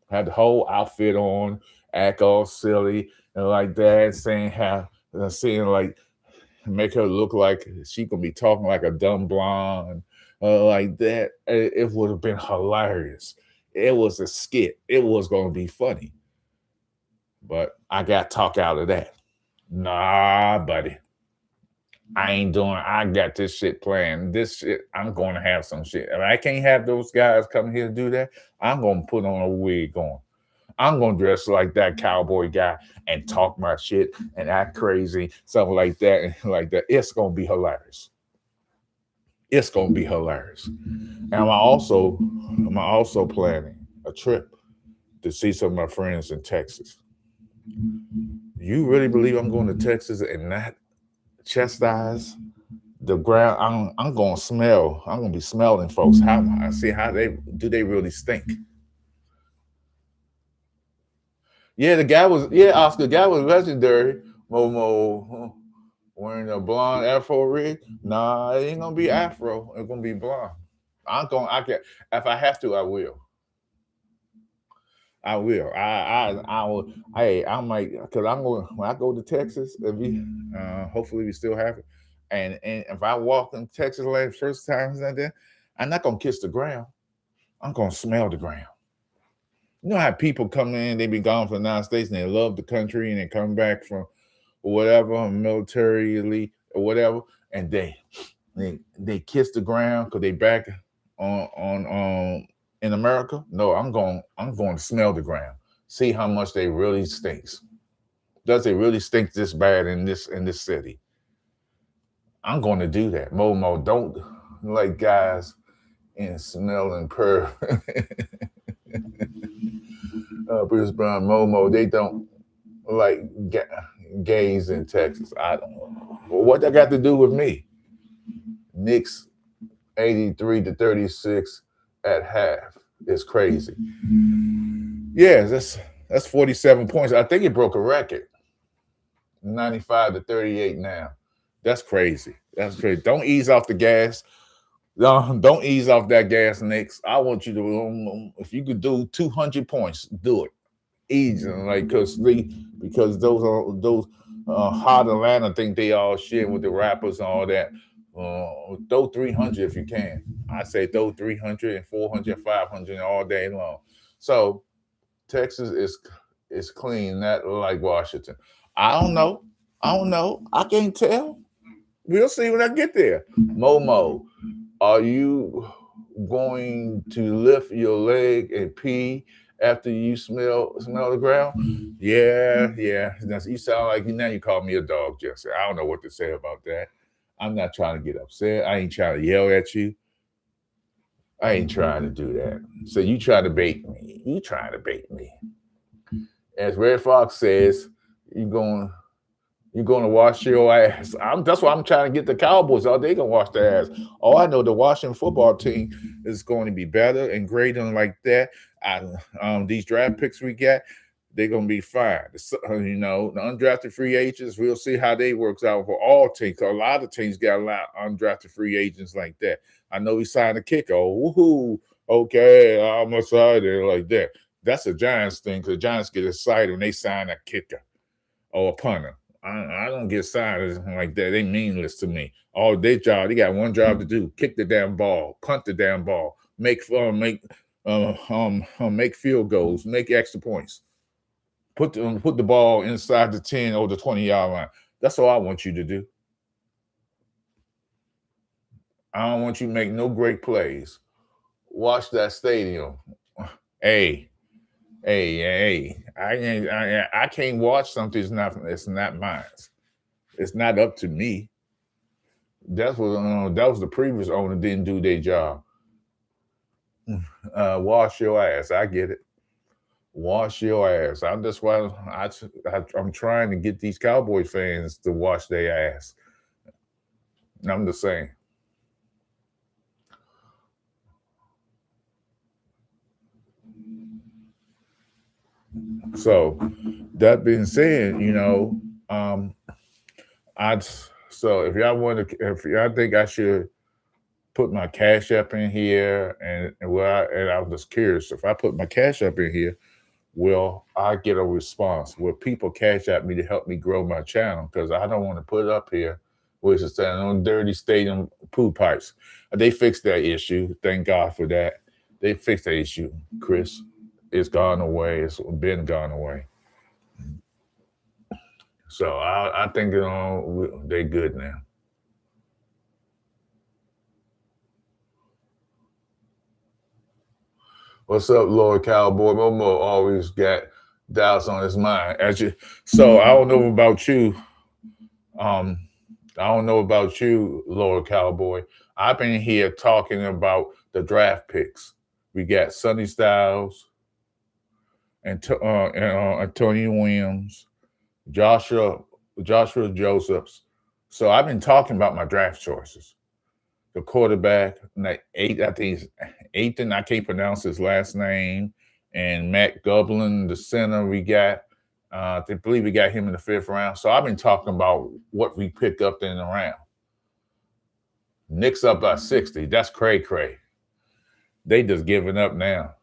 had the whole outfit on, act all silly and like that, saying how saying like make her look like she gonna be talking like a dumb blonde, like that. It would have been hilarious. It was a skit. It was gonna be funny. But I got talk out of that. Nah, buddy. I ain't doing. I got this shit planned. This shit, I'm going to have some shit. If I can't have those guys come here to do that, I'm going to put on a wig on. I'm going to dress like that cowboy guy and talk my shit and act crazy, something like that, and like that. It's going to be hilarious. It's going to be hilarious. And I'm also planning a trip to see some of my friends in Texas. You really believe I'm going to Texas and not chastise the ground? I'm gonna smell. I'm gonna be smelling folks. How I see how they really stink. Yeah, the guy was Oscar. The guy was legendary. Momo wearing a blonde afro rig. Nah, it ain't gonna be afro. It's gonna be blonde. I can if I have to, I will. I will. I will. Hey, I might, because I'm going, when I go to Texas, if we, hopefully we still have it. And if I walk in Texas land first time like that, I'm not gonna kiss the ground. I'm gonna smell the ground. You know how people come in, they be gone from the United States and they love the country and they come back from whatever, militarily or whatever, and they kiss the ground because they back on in America. No, I'm going to smell the ground, see how much they really stinks. Does it really stink this bad in this city? I'm going to do that. Momo, don't like guys in smell and purr. Bruce Brown, Momo, they don't like gays in Texas. I don't know. Well, what that got to do with me? Knicks 83-36 at half is crazy. Yeah, that's 47 points. I think it broke a record. 95-38 now. That's crazy. That's crazy. Don't ease off the gas. Don't ease off that gas, Knicks. I want you to, if you could do 200 points, do it. Easy, like because those hot Atlanta think they all shit with the rappers and all that. Throw 300 if you can. I say throw 300 and 400, 500 all day long. So Texas is clean, not like Washington. I don't know. I don't know. I can't tell. We'll see when I get there. Momo, are you going to lift your leg and pee after you smell the ground? Yeah, yeah. You sound like now you call me a dog, Jesse. I don't know what to say about that. I'm not trying to get upset. I ain't trying to yell at you. I ain't trying to do that. So you try to bait me. You trying to bait me. As Red Fox says, you going you're going to wash your ass. That's why I'm trying to get the Cowboys out. They gonna wash their ass. Oh, I know the Washington football team is going to be better and greater and like that. These draft picks we got, they're gonna be fine. You know, the undrafted free agents. We'll see how they works out for all teams. A lot of teams got a lot of undrafted free agents like that. I know he signed a kicker. Oh, woohoo! Okay, I'm excited like that. That's a Giants thing because Giants get excited when they sign a kicker or a punter. I don't get signed like that. They meaningless to me. All their job, they got one job to do: kick the damn ball, punt the damn ball, make field goals, make extra points, put the ball inside the 10 or the 20-yard line. That's all I want you to do. I don't want you to make no great plays. Watch that stadium. Hey, hey! I can't watch something. It's not mine. It's not up to me. That was the previous owner didn't do their job. Wash your ass. I get it. Wash your ass. That's why I'm trying to get these Cowboy fans to wash their ass. I'm the same. So that being said, I so if y'all think I should put my cash up in here, and I was just curious if I put my cash up in here, will I get a response? Will people cash at me to help me grow my channel? Because I don't want to put it up here, which is standing on dirty stadium poo pipes. They fixed that issue. Thank God for that. They fixed that issue, Chris. It's gone away. It's been gone away. So I think they're good now. What's up, Lord Cowboy? Momo always got doubts on his mind. So I don't know about you. Um, I don't know about you, Lord Cowboy. I've been here talking about the draft picks. We got Sonny Styles and Antonio Williams, Joshua Josephs. So I've been talking about my draft choices. The quarterback, I think he's Ethan. I can't pronounce his last name. And Matt Gublin, the center we got. I believe we got him in the 5th round. So I've been talking about what we picked up in the round. Knicks up by 60. That's cray. They just giving up now.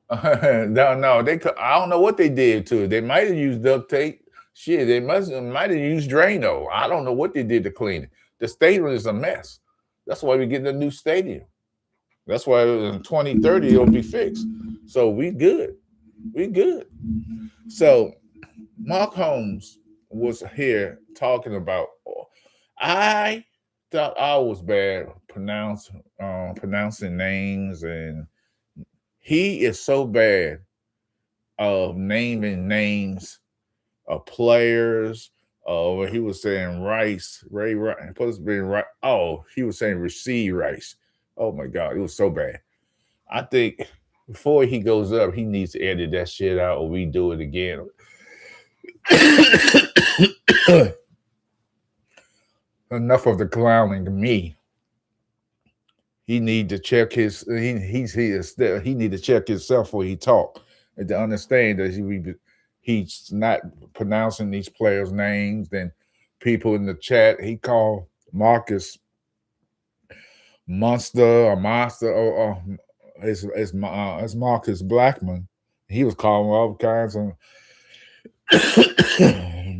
No, they could. I don't know what they did to it. They might have used duct tape. Shit, they might have used Drano. I don't know what they did to clean it. The stadium is a mess. That's why we're getting a new stadium. That's why in 2030 it'll be fixed. So we good. We good. So Mark Holmes was here talking about. I thought I was bad pronouncing names, and he is so bad of naming names of players. Where he was saying Ray Rice, supposed to be right. Oh, he was saying Rasheed Rice. Oh my God, it was so bad. I think before he goes up, he needs to edit that shit out or redo it again. Enough of the clowning to me. He need to check his he need to check himself before he talk and to understand that he's not pronouncing these players' names. Then people in the chat he called Marcus Monster or it's Marcus Blackman. He was calling all kinds of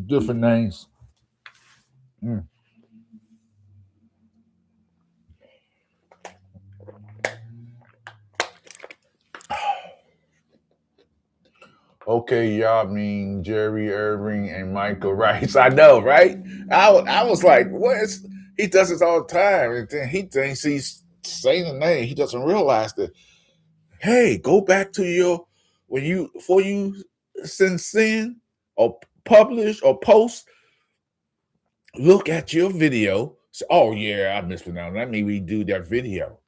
different names. Mm. Okay, y'all mean Jerry Irving and Michael Rice. I know, right? I was like, what is he does this all the time. And then he thinks he's saying the name. He doesn't realize that, hey, go back to your when you before you send or publish or post, look at your video. So, oh yeah, I mispronounced. Let me redo that video.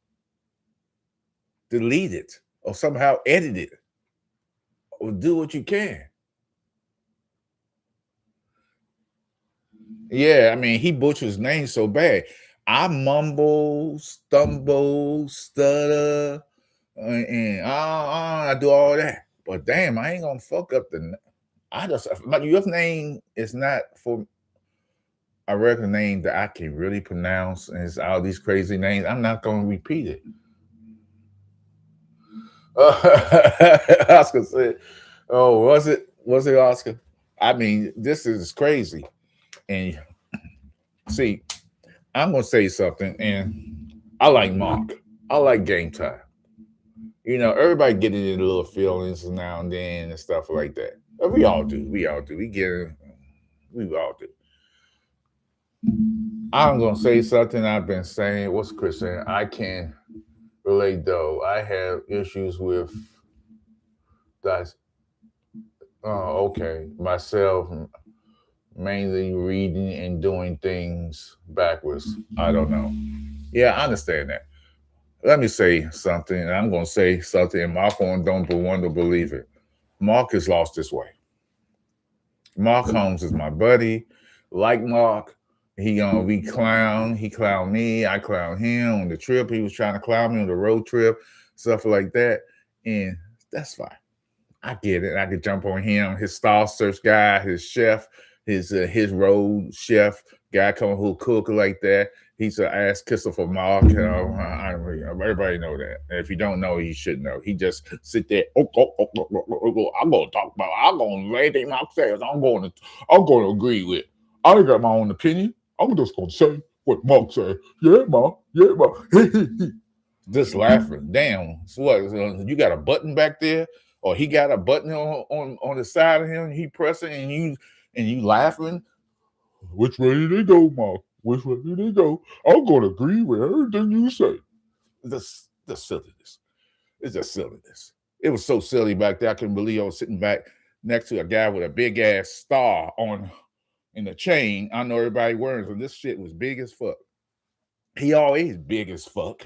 Delete it or somehow edit it or do what you can. Yeah, I mean, he butchered his name so bad. I mumble, stumble, stutter, and I do all that. But damn, I ain't gonna fuck up the. I just but your name is not for a regular name that I can really pronounce, and it's all these crazy names. I'm not gonna repeat it. Oscar said, "Oh, was it? Was it Oscar? I mean, this is crazy." And see, I'm gonna say something, and I like Mark. I like Game Time. You know, everybody getting into little feelings now and then and stuff like that. We all do. We all do. We get it. We all do. I'm gonna say something I've been saying. What's Chris saying? I can relate though. I have issues with that. Okay, myself mainly reading and doing things backwards. I don't know. Yeah, I understand that. Let me say something, and I'm going to say something, and Mark don't want to believe it. Mark is lost his way. Mark Holmes is my buddy. Like Mark, we clown. He clown me. I clown him on the trip. He was trying to clown me on the road trip, stuff like that, and that's fine. I get it. I could jump on him. His star search guy, his chef, his road chef guy coming who cook like that. He's an ass kisser for Mark. You know, everybody know that. And if you don't know, you should know. He just sit there. I'm gonna talk about. I'm gonna lay things myself. I'm gonna agree with. I ain't got my own opinion. I'm just gonna say what Mark said. Yeah, Mark. Yeah, Mark. Just laughing. Damn. So what? You got a button back there? Or he got a button on the side of him, he pressing and you laughing. Which way did they go, Mark? Which way did they go? I'm gonna agree with everything you say. The silliness. It's just silliness. It was so silly back there. I couldn't believe I was sitting back next to a guy with a big ass star on in the chain. I know everybody wearing, so this shit was big as fuck. He always big as fuck.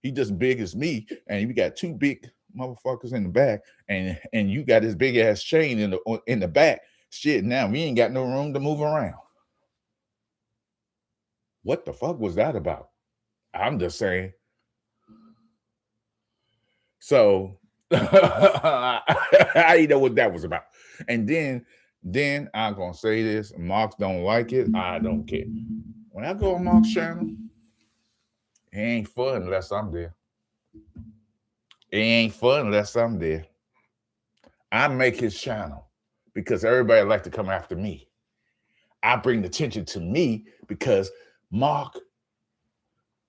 He just big as me, and we got two big motherfuckers in the back, and you got this big ass chain in the back. Shit, now we ain't got no room to move around. What the fuck was that about? I'm just saying. So I know what that was about. And then I'm gonna say this: Marks don't like it. I don't care. When I go on Mark's channel, it ain't fun unless I'm there. It ain't fun unless I'm there. I make his channel because everybody like to come after me. I bring the attention to me because Mark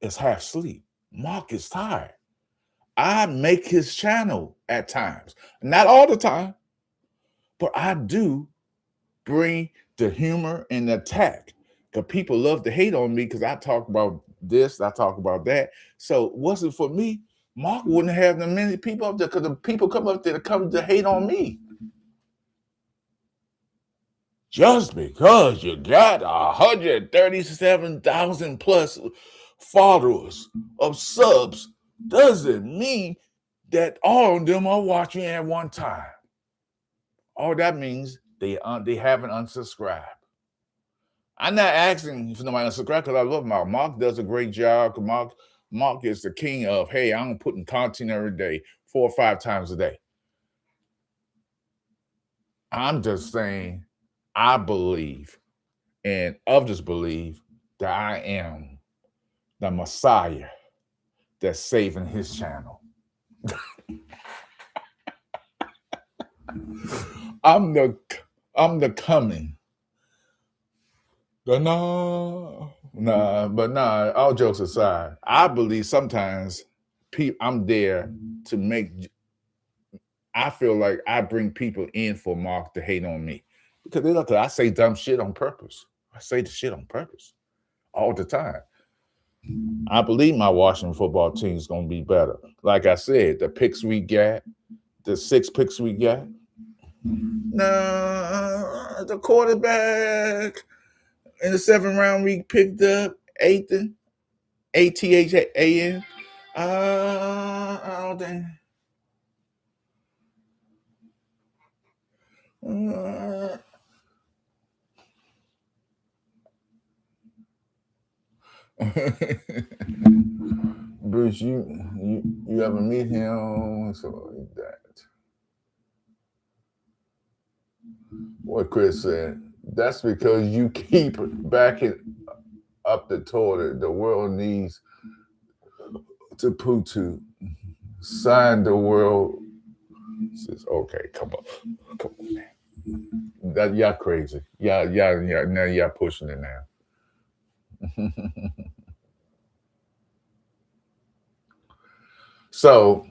is half asleep. Mark is tired. I make his channel at times, not all the time, but I do bring the humor and the attack. Because people love to hate on me because I talk about this, I talk about that. So wasn't for me, Mark wouldn't have that many people up there because the people come up there to come to hate on me. Just because you got 137,000 plus followers of subs doesn't mean that all of them are watching at one time. All that means they haven't unsubscribed. I'm not asking for nobody to subscribe because I love Mark. Mark does a great job. Mark is the king of, hey, I'm putting content every day, 4 or 5 times a day. I'm just saying, I believe, and others believe, that I am the Messiah that's saving his channel. I'm the coming. All jokes aside, I believe sometimes I'm there to make. I feel like I bring people in for Mark to hate on me because they look. I say dumb shit on purpose. I say the shit on purpose all the time. I believe my Washington football team is going to be better. Like I said, the picks we got, the 6 picks we got. No, the quarterback in the 7th round we picked up Athan, ATHAN. I don't think. Bruce, you ever meet him? So like that. What Chris said. That's because you keep backing up the toilet. The world needs to poo to sign the world. Says, okay, come on, man. That y'all crazy. Yeah. Now y'all pushing it now. So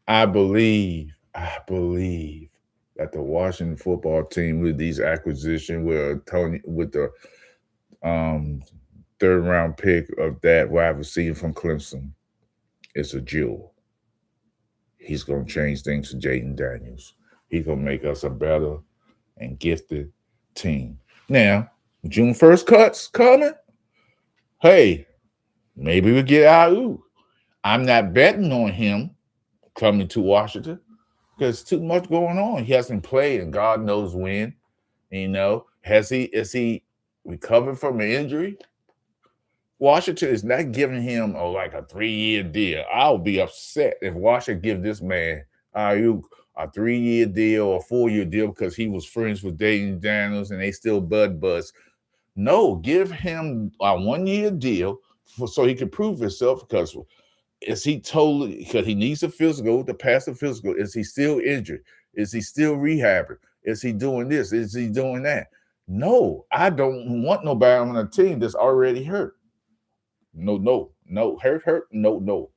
I believe that the Washington football team with these acquisitions with the 3rd round pick of that wide receiver from Clemson is a jewel. He's going to change things for Jaden Daniels. He's going to make us a better and gifted team. Now, June 1st cuts coming. Hey, maybe we'll get Aiyuk. I'm not betting on him coming to Washington because too much going on. He hasn't played and God knows when. Is he recovered from an injury? Washington is not giving him like a 3-year deal. I'll be upset if Washington give this man Aiyuk a 3-year deal or 4-year deal because he was friends with Jaden Daniels and they still buds. No, give him a 1-year deal so he can prove himself because because he needs a physical to pass the physical. Is he still injured? Is he still rehabbing? Is he doing this? Is he doing that? No, I don't want nobody on a team that's already hurt. No. Hurt. No.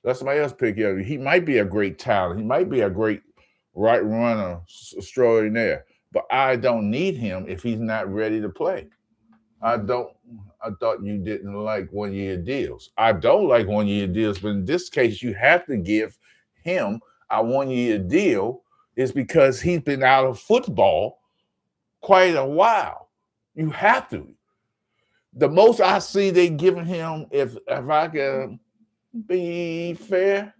Let somebody else pick him. He might be a great talent. He might be a great right runner extraordinaire. But I don't need him if he's not ready to play. I thought you didn't like 1-year deals. I don't like 1-year deals, but in this case, you have to give him a 1-year deal is because he's been out of football quite a while. You have to. The most I see they giving him, if I can be fair,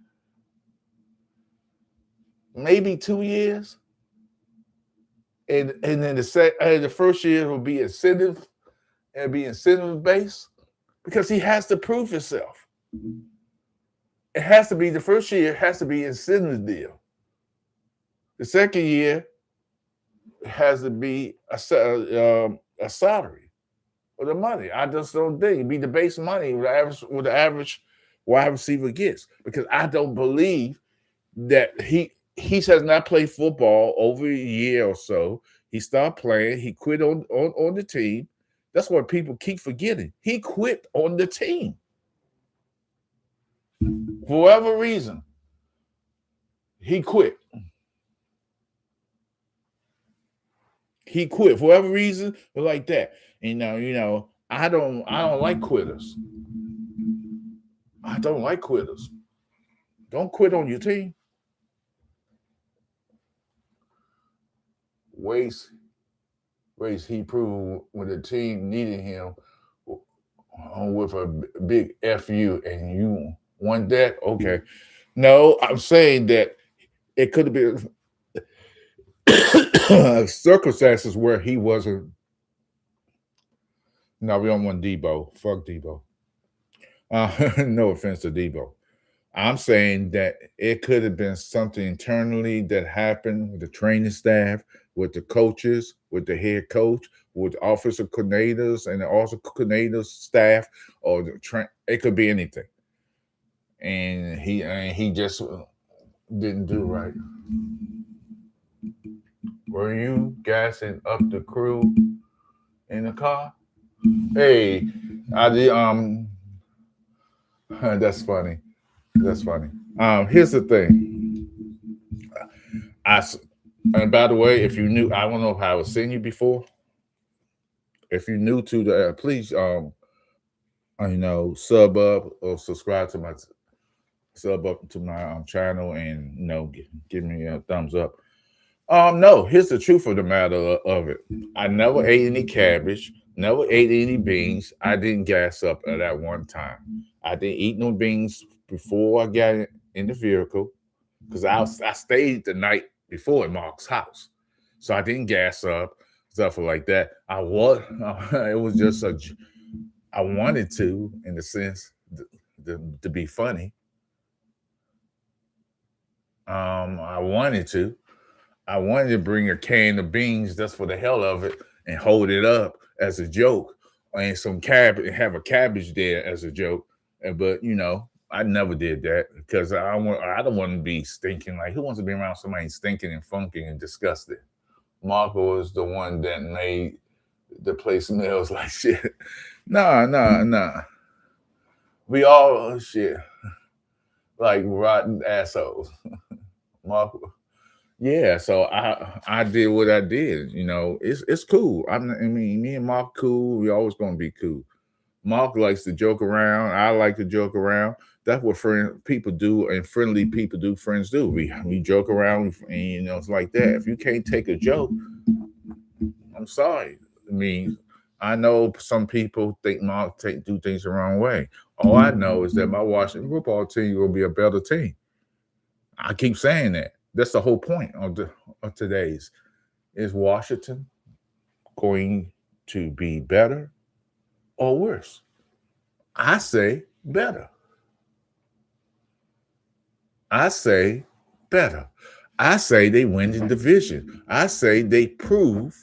maybe 2 years. And then the first year will be incentive and be incentive based because he has to prove himself. It has to be the first year has to be incentive deal. The second year has to be a salary or the money. I just don't think it'd be the base money what the average wide receiver gets because I don't believe that he he has not played football over a year or so. He stopped playing. He quit on the team. That's what people keep forgetting. He quit on the team for whatever reason. He quit. He quit for whatever reason, like that. I don't like quitters. I don't like quitters. Don't quit on your team. Waste race he proved when the team needed him with a big FU and you want that? Okay. No, I'm saying that it could have been circumstances where he wasn't. No, we don't want Debo. Fuck Debo. No offense to Debo. I'm saying that it could have been something internally that happened with the training staff, with the coaches, with the head coach, with the offensive coordinators and the also coordinators staff, or it could be anything. And he just didn't do right. Were you gassing up the crew in the car? Hey, I did. That's funny. That's funny. Here's the thing. And by the way, if you knew, I don't know if I was seeing you before. If you're new to the, please, sub up or subscribe to my sub up to my channel, and give me a thumbs up. No, here's the truth of the matter of it. I never ate any cabbage, never ate any beans. I didn't gas up at that one time. I didn't eat no beans before I got in the vehicle because I stayed the night before at Mark's house, so I didn't gas up stuff like that. It was just I wanted to, in the sense, to be funny. I wanted to. I wanted to bring a can of beans just for the hell of it and hold it up as a joke, and some cabbage, have a cabbage there as a joke. But I never did that because I don't want to be stinking. Like, who wants to be around somebody stinking and funky and disgusted? Marco was the one that made the place smells like shit. Nah. We all shit like rotten assholes. Marco. Yeah, so I did what I did. It's cool. I mean, me and Mark cool. We always gonna be cool. Mark likes to joke around. I like to joke around. That's what people do, and friendly people do. Friends do. We joke around, and it's like that. If you can't take a joke, I'm sorry. I mean, I know some people think Mark do things the wrong way. All I know is that my Washington football team will be a better team. I keep saying that. That's the whole point of today's. Is Washington going to be better or worse? I say better. I say better. I say they win the division. I say they prove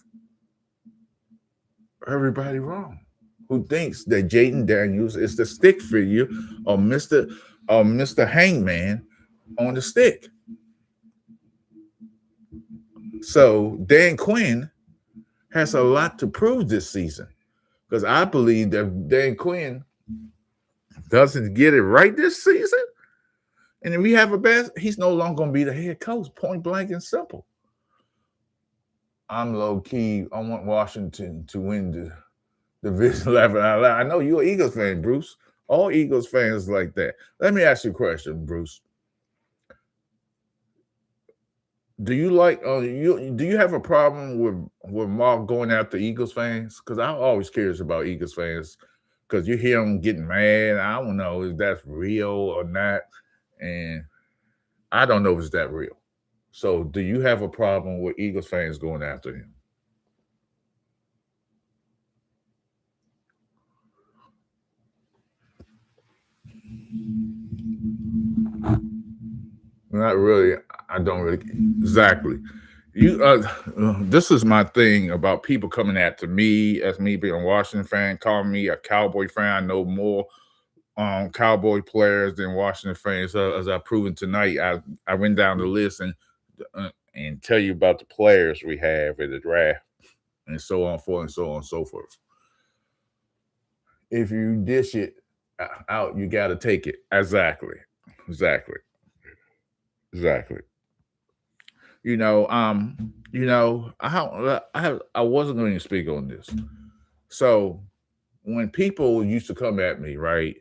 everybody wrong who thinks that Jaden Daniels is the stick figure or Mr. Hangman on the stick. So Dan Quinn has a lot to prove this season, because I believe that Dan Quinn doesn't get it right this season, and if we have he's no longer going to be the head coach, point blank and simple. I'm low key. I want Washington to win the division level. I know you're an Eagles fan, Bruce. All Eagles fans like that. Let me ask you a question, Bruce. Do you do you have a problem with Mark going after Eagles fans? Because I'm always curious about Eagles fans, because you hear them getting mad. I don't know if that's real or not, and I don't know if it's that real. So, do you have a problem with Eagles fans going after him? Not really. I don't really. Exactly. This is my thing about people coming after me as me being a Washington fan, calling me a Cowboy fan. I know more Cowboy players than Washington fans, as I've proven tonight. I went down the list and and tell you about the players we have in the draft, and so on forth and so on and so forth. If you dish it out, you got to take it. Exactly, exactly, exactly. I wasn't going to speak on this. So when people used to come at me, right,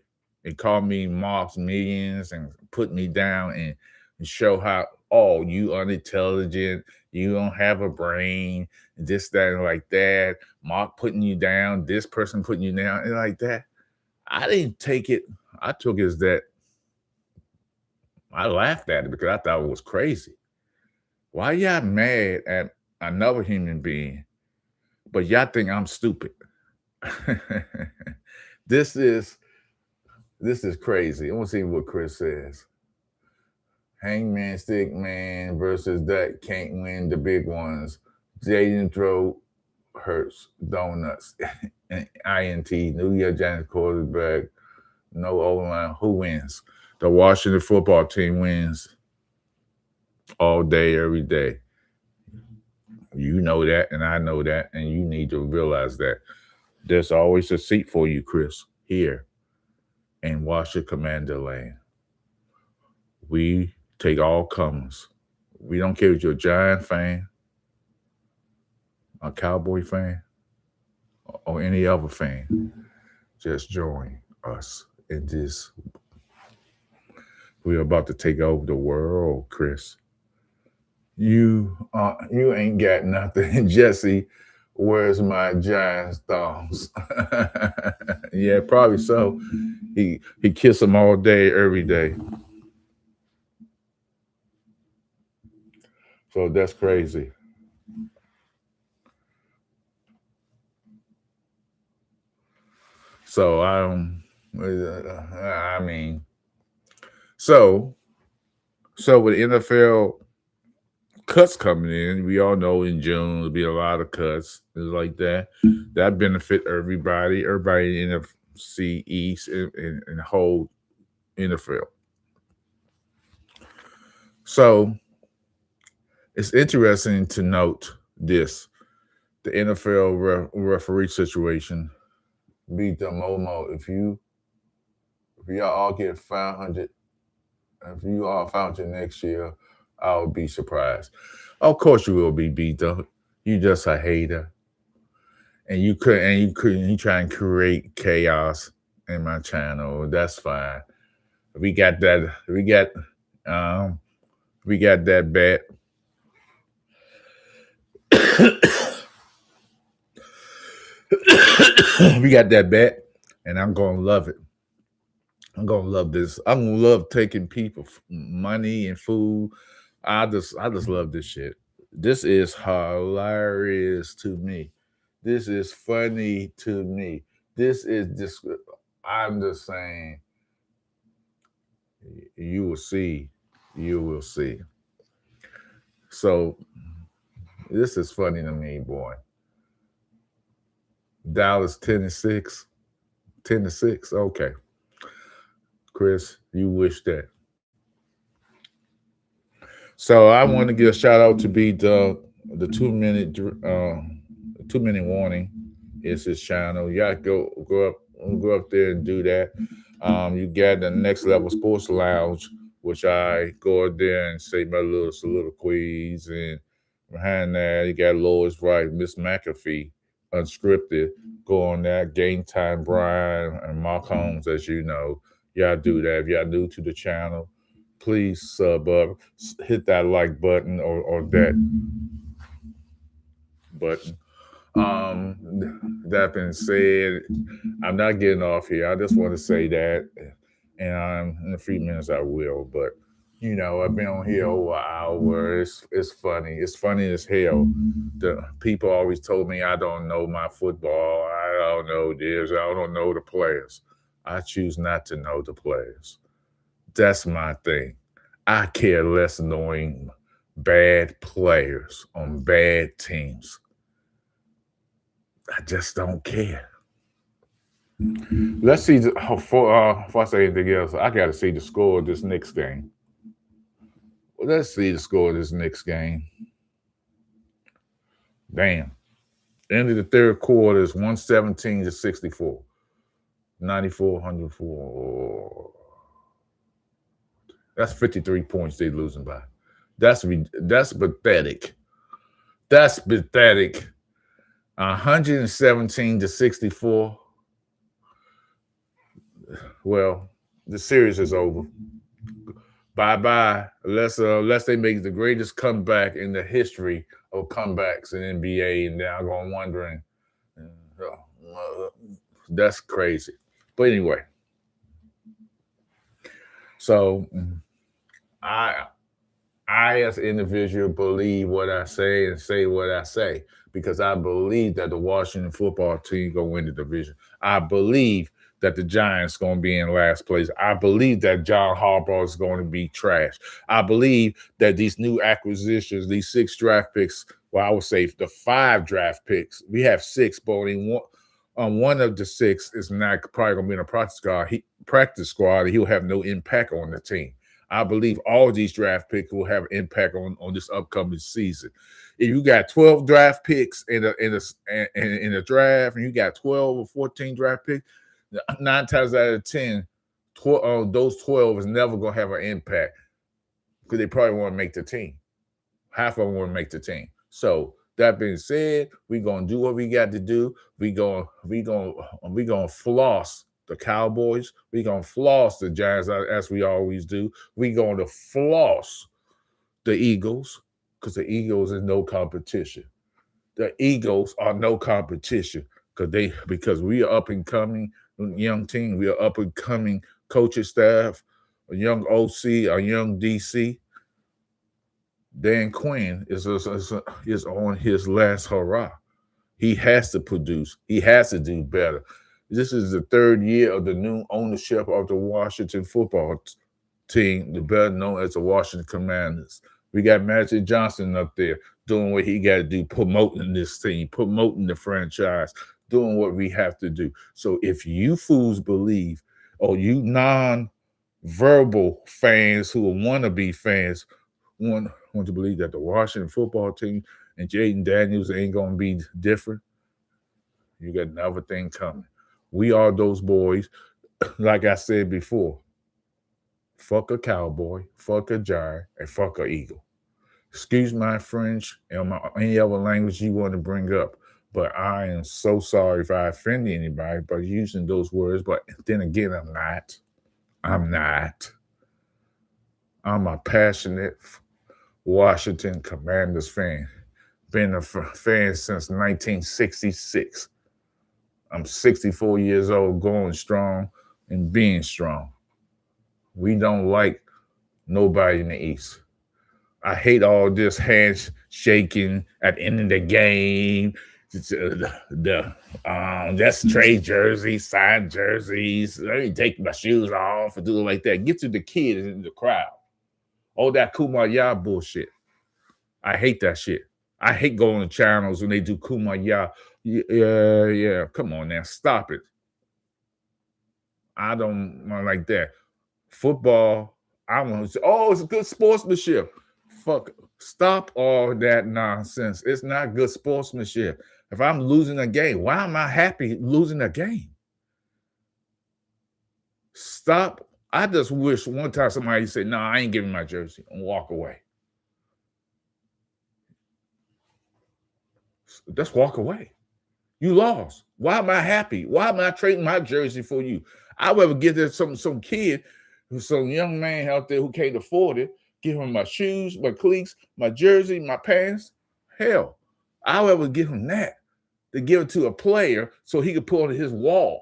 and call me Mark's Millions and put me down and show how, oh, you unintelligent, you don't have a brain, this, that, and like that, Mark putting you down, this person putting you down, and like that. I didn't take it. I took it as that I laughed at it because I thought it was crazy. Why y'all mad at another human being, but y'all think I'm stupid? this is this is crazy. I want to see what Chris says. Hangman Stickman versus that can't win the big ones. Jaden throw hurts donuts. INT New York Giants quarterback. No O-line. Who wins? The Washington football team wins all day, every day. You know that, and I know that, and you need to realize that. There's always a seat for you, Chris, here in Washer Commander Land. We take all comers. We don't care if you're a Giant fan, a Cowboy fan, or any other fan. Just join us in this. We're about to take over the world, Chris. You ain't got nothing. Jesse, where's my Giants thongs? Yeah, probably so. He kiss them all day, every day. So that's crazy. So I mean, so with NFL cuts coming in, we all know in June there'll be a lot of cuts, things like that. That benefit everybody in the NFC East and the whole NFL. So it's interesting to note this: the NFL referee situation. Beat the Momo. If y'all all get 500, if you all found it next year, I would be surprised. Of course you will be beat up. You just a hater. And you try and create chaos in my channel. That's fine. We got that um we got that bet. We got that bet, and I'm gonna love it. I'm gonna love this. I'm gonna love taking people money and food. I just love this shit. This is hilarious to me. This is funny to me. This is just. I'm just saying. You will see. You will see. So this is funny to me, boy. Dallas 10-6. 10-6. Okay. Chris, you wish that. So I want to give a shout out to be the 2 minute 2 minute warning is his channel. Y'all go up there and do that. You got the Next Level Sports Lounge, which I go up there and say my little soliloquies, and behind that you got Lois Wright, Miss McAfee, Unscripted. Go on that. Game Time Brian and Mark Holmes, as you know. Y'all do that. If y'all new to the channel, please sub up, hit that like button or that button. That being said, I'm not getting off here. I just want to say that, and in a few minutes I will. But I've been on here over an hour. It's funny. It's funny as hell. The people always told me I don't know my football. I don't know this. I don't know the players. I choose not to know the players. That's my thing. I care less knowing bad players on bad teams. I just don't care. Let's see. Before I say anything else, I got to see the score of this next game. Let's see the score of this next game. Damn. End of the third quarter is 117 to 64. 94, 104. That's 53 points they losing by. That's pathetic. That's pathetic. 117 to 64. Well, the series is over. Bye-bye. Unless they make the greatest comeback in the history of comebacks in NBA, and now I'm going wondering. That's crazy. But anyway, so I as an individual believe what I say and say what I say because I believe that the Washington football team gonna win the division. I believe that the Giants going to be in last place. I believe that John Harbaugh is going to be trash. I believe that these new acquisitions, these 6 draft picks, well, I would say the 5 draft picks, we have 6, but only one of the 6 is not probably going to be in a practice squad. He'll have no impact on the team. I believe all these draft picks will have impact on this upcoming season. If you got 12 draft picks in a draft, and you got 12 or 14 draft picks, 9 times out of 10, those 12 is never going to have an impact because they probably want to make the team. Half of them want to make the team. So that being said, we're going to do what we got to do. We're going to floss the Cowboys. We're going to floss the Giants as we always do. We're going to floss the Eagles because the Eagles is no competition. The Eagles are no competition because we are up and coming young team. We are up and coming coaching staff, a young OC, a young DC. Dan Quinn is on his last hurrah. He has to produce. He has to do better. This is the 3rd year of the new ownership of the Washington football team, the better known as the Washington Commanders. We got Magic Johnson up there doing what he got to do, promoting this team, promoting the franchise, doing what we have to do. So if you fools believe, or you non-verbal fans who are wannabe fans want to believe that the Washington football team and Jaden Daniels ain't going to be different, you got another thing coming. We are those boys, like I said before, fuck a Cowboy, fuck a Giant, and fuck a Eagle. Excuse my French and any other language you want to bring up, but I am so sorry if I offend anybody by using those words. But then again, I'm not. I'm a passionate Washington Commanders fan. Been a fan since 1966. I'm 64 years old, going strong and being strong. We don't like nobody in the East. I hate all this handshaking at the end of the game. That's trade jerseys, signed jerseys. Let me take my shoes off and do it like that. Get to the kids in the crowd. All that Kumbaya bullshit. I hate that shit. I hate going to channels when they do Kumbaya. Yeah. Come on now, stop it. I don't want like that. Football, I want to say, it's good sportsmanship. Fuck, stop all that nonsense. It's not good sportsmanship. If I'm losing a game, why am I happy losing a game? Stop. I just wish one time somebody said, no, I ain't giving my jersey, and walk away. Just walk away. You lost. Why am I happy? Why am I trading my jersey for you? I would ever give this some kid, some young man out there who can't afford it, give him my shoes, my cleats, my jersey, my pants. Hell, I would ever give him that to give it to a player so he could put on his wall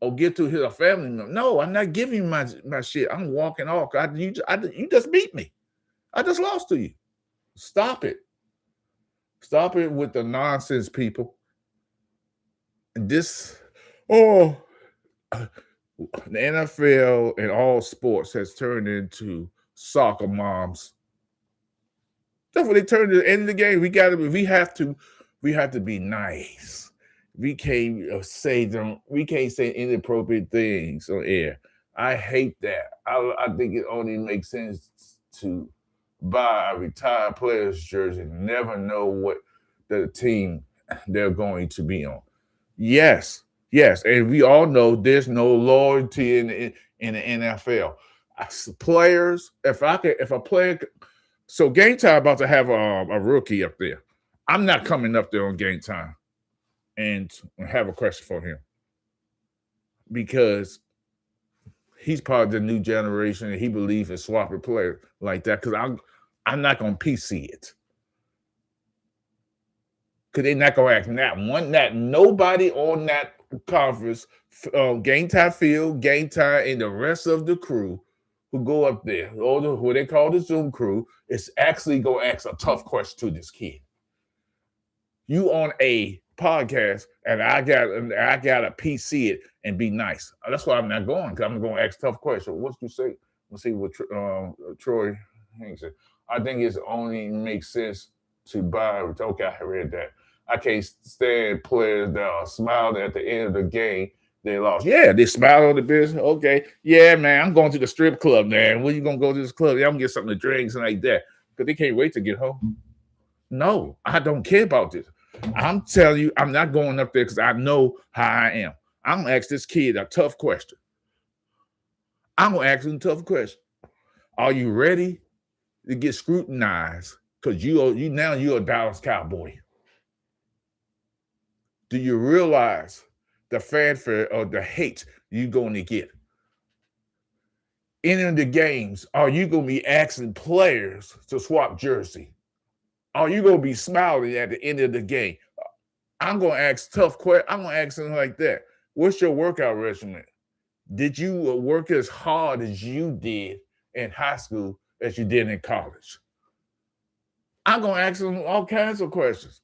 or give to his family member. No, I'm not giving you my shit. I'm walking off. You just beat me. I just lost to you. Stop it. Stop it with the nonsense, people. The NFL and all sports has turned into soccer moms. That's what they turned at the end of the game. We have to be nice. We can't say inappropriate things on air. I hate that. I think it only makes sense to buy a retired player's jersey, never know what the team they're going to be on. Yes, yes, and we all know there's no loyalty in the NFL. Players, if a player, so Game Time about to have a rookie up there. I'm not coming up there on Game Time and have a question for him because he's part of the new generation and he believes in swapping players like that. Because I'm not gonna PC it. Because they're not gonna ask that nobody on that conference, Game Time Field, Game Time, and the rest of the crew who go up there, or who they call the Zoom crew, is actually gonna ask a tough question to this kid. You on a podcast, and I gotta PC it and be nice. That's why I'm not going, because I'm gonna ask tough questions. What you say? Let's see what Troy Hank said. I think it only makes sense to buy. Okay, I read that. I can't stand players that are smiling at the end of the game. They lost. Yeah, they smile on the business. Okay. Yeah, man, I'm going to the strip club, man. When you going to go to this club? Yeah, I'm going to get something to drink and like that. Because they can't wait to get home. No, I don't care about this. I'm telling you, I'm not going up there because I know how I am. I'm going to ask this kid a tough question. I'm going to ask him a tough question. Are you ready to get scrutinized? Because you're a Dallas Cowboy. Do you realize the fanfare or the hate you're going to get? In the games, are you going to be asking players to swap jersey? Are you going to be smiling at the end of the game? I'm going to ask tough questions. I'm going to ask something like that. What's your workout regimen? Did you work as hard as you did in high school as you did in college? I'm going to ask them all kinds of questions.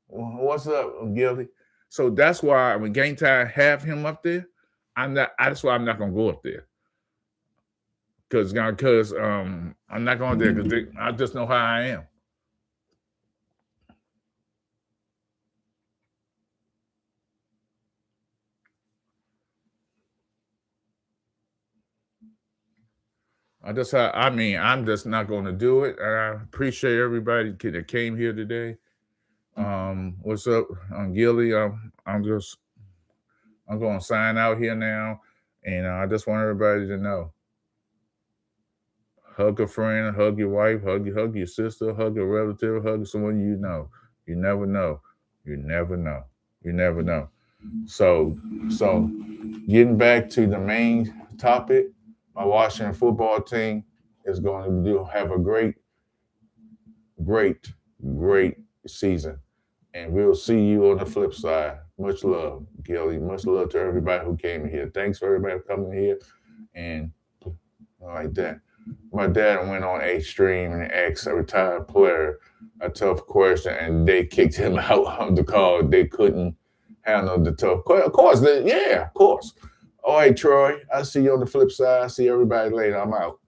What's up, Gilly? So that's why when Game Time have him up there, that's why I'm not gonna go up there. Because I'm not going there because I just know how I am. I'm just not going to do it. I appreciate everybody that came here today. What's up? I'm Gilly. I'm going to sign out here now, and I just want everybody to know: hug a friend, hug your wife, hug your sister, hug a relative, hug someone you know. You never know. You never know. You never know. So getting back to the main topic, my Washington football team is going to have a great season. And we'll see you on the flip side. Much love, Gilly. Much love to everybody who came here. Thanks for everybody coming here and like that. My dad went on a stream and asked a retired player a tough question, and they kicked him out of the call. They couldn't handle the tough question. Of course. All right, Troy. I'll see you on the flip side. See everybody later. I'm out.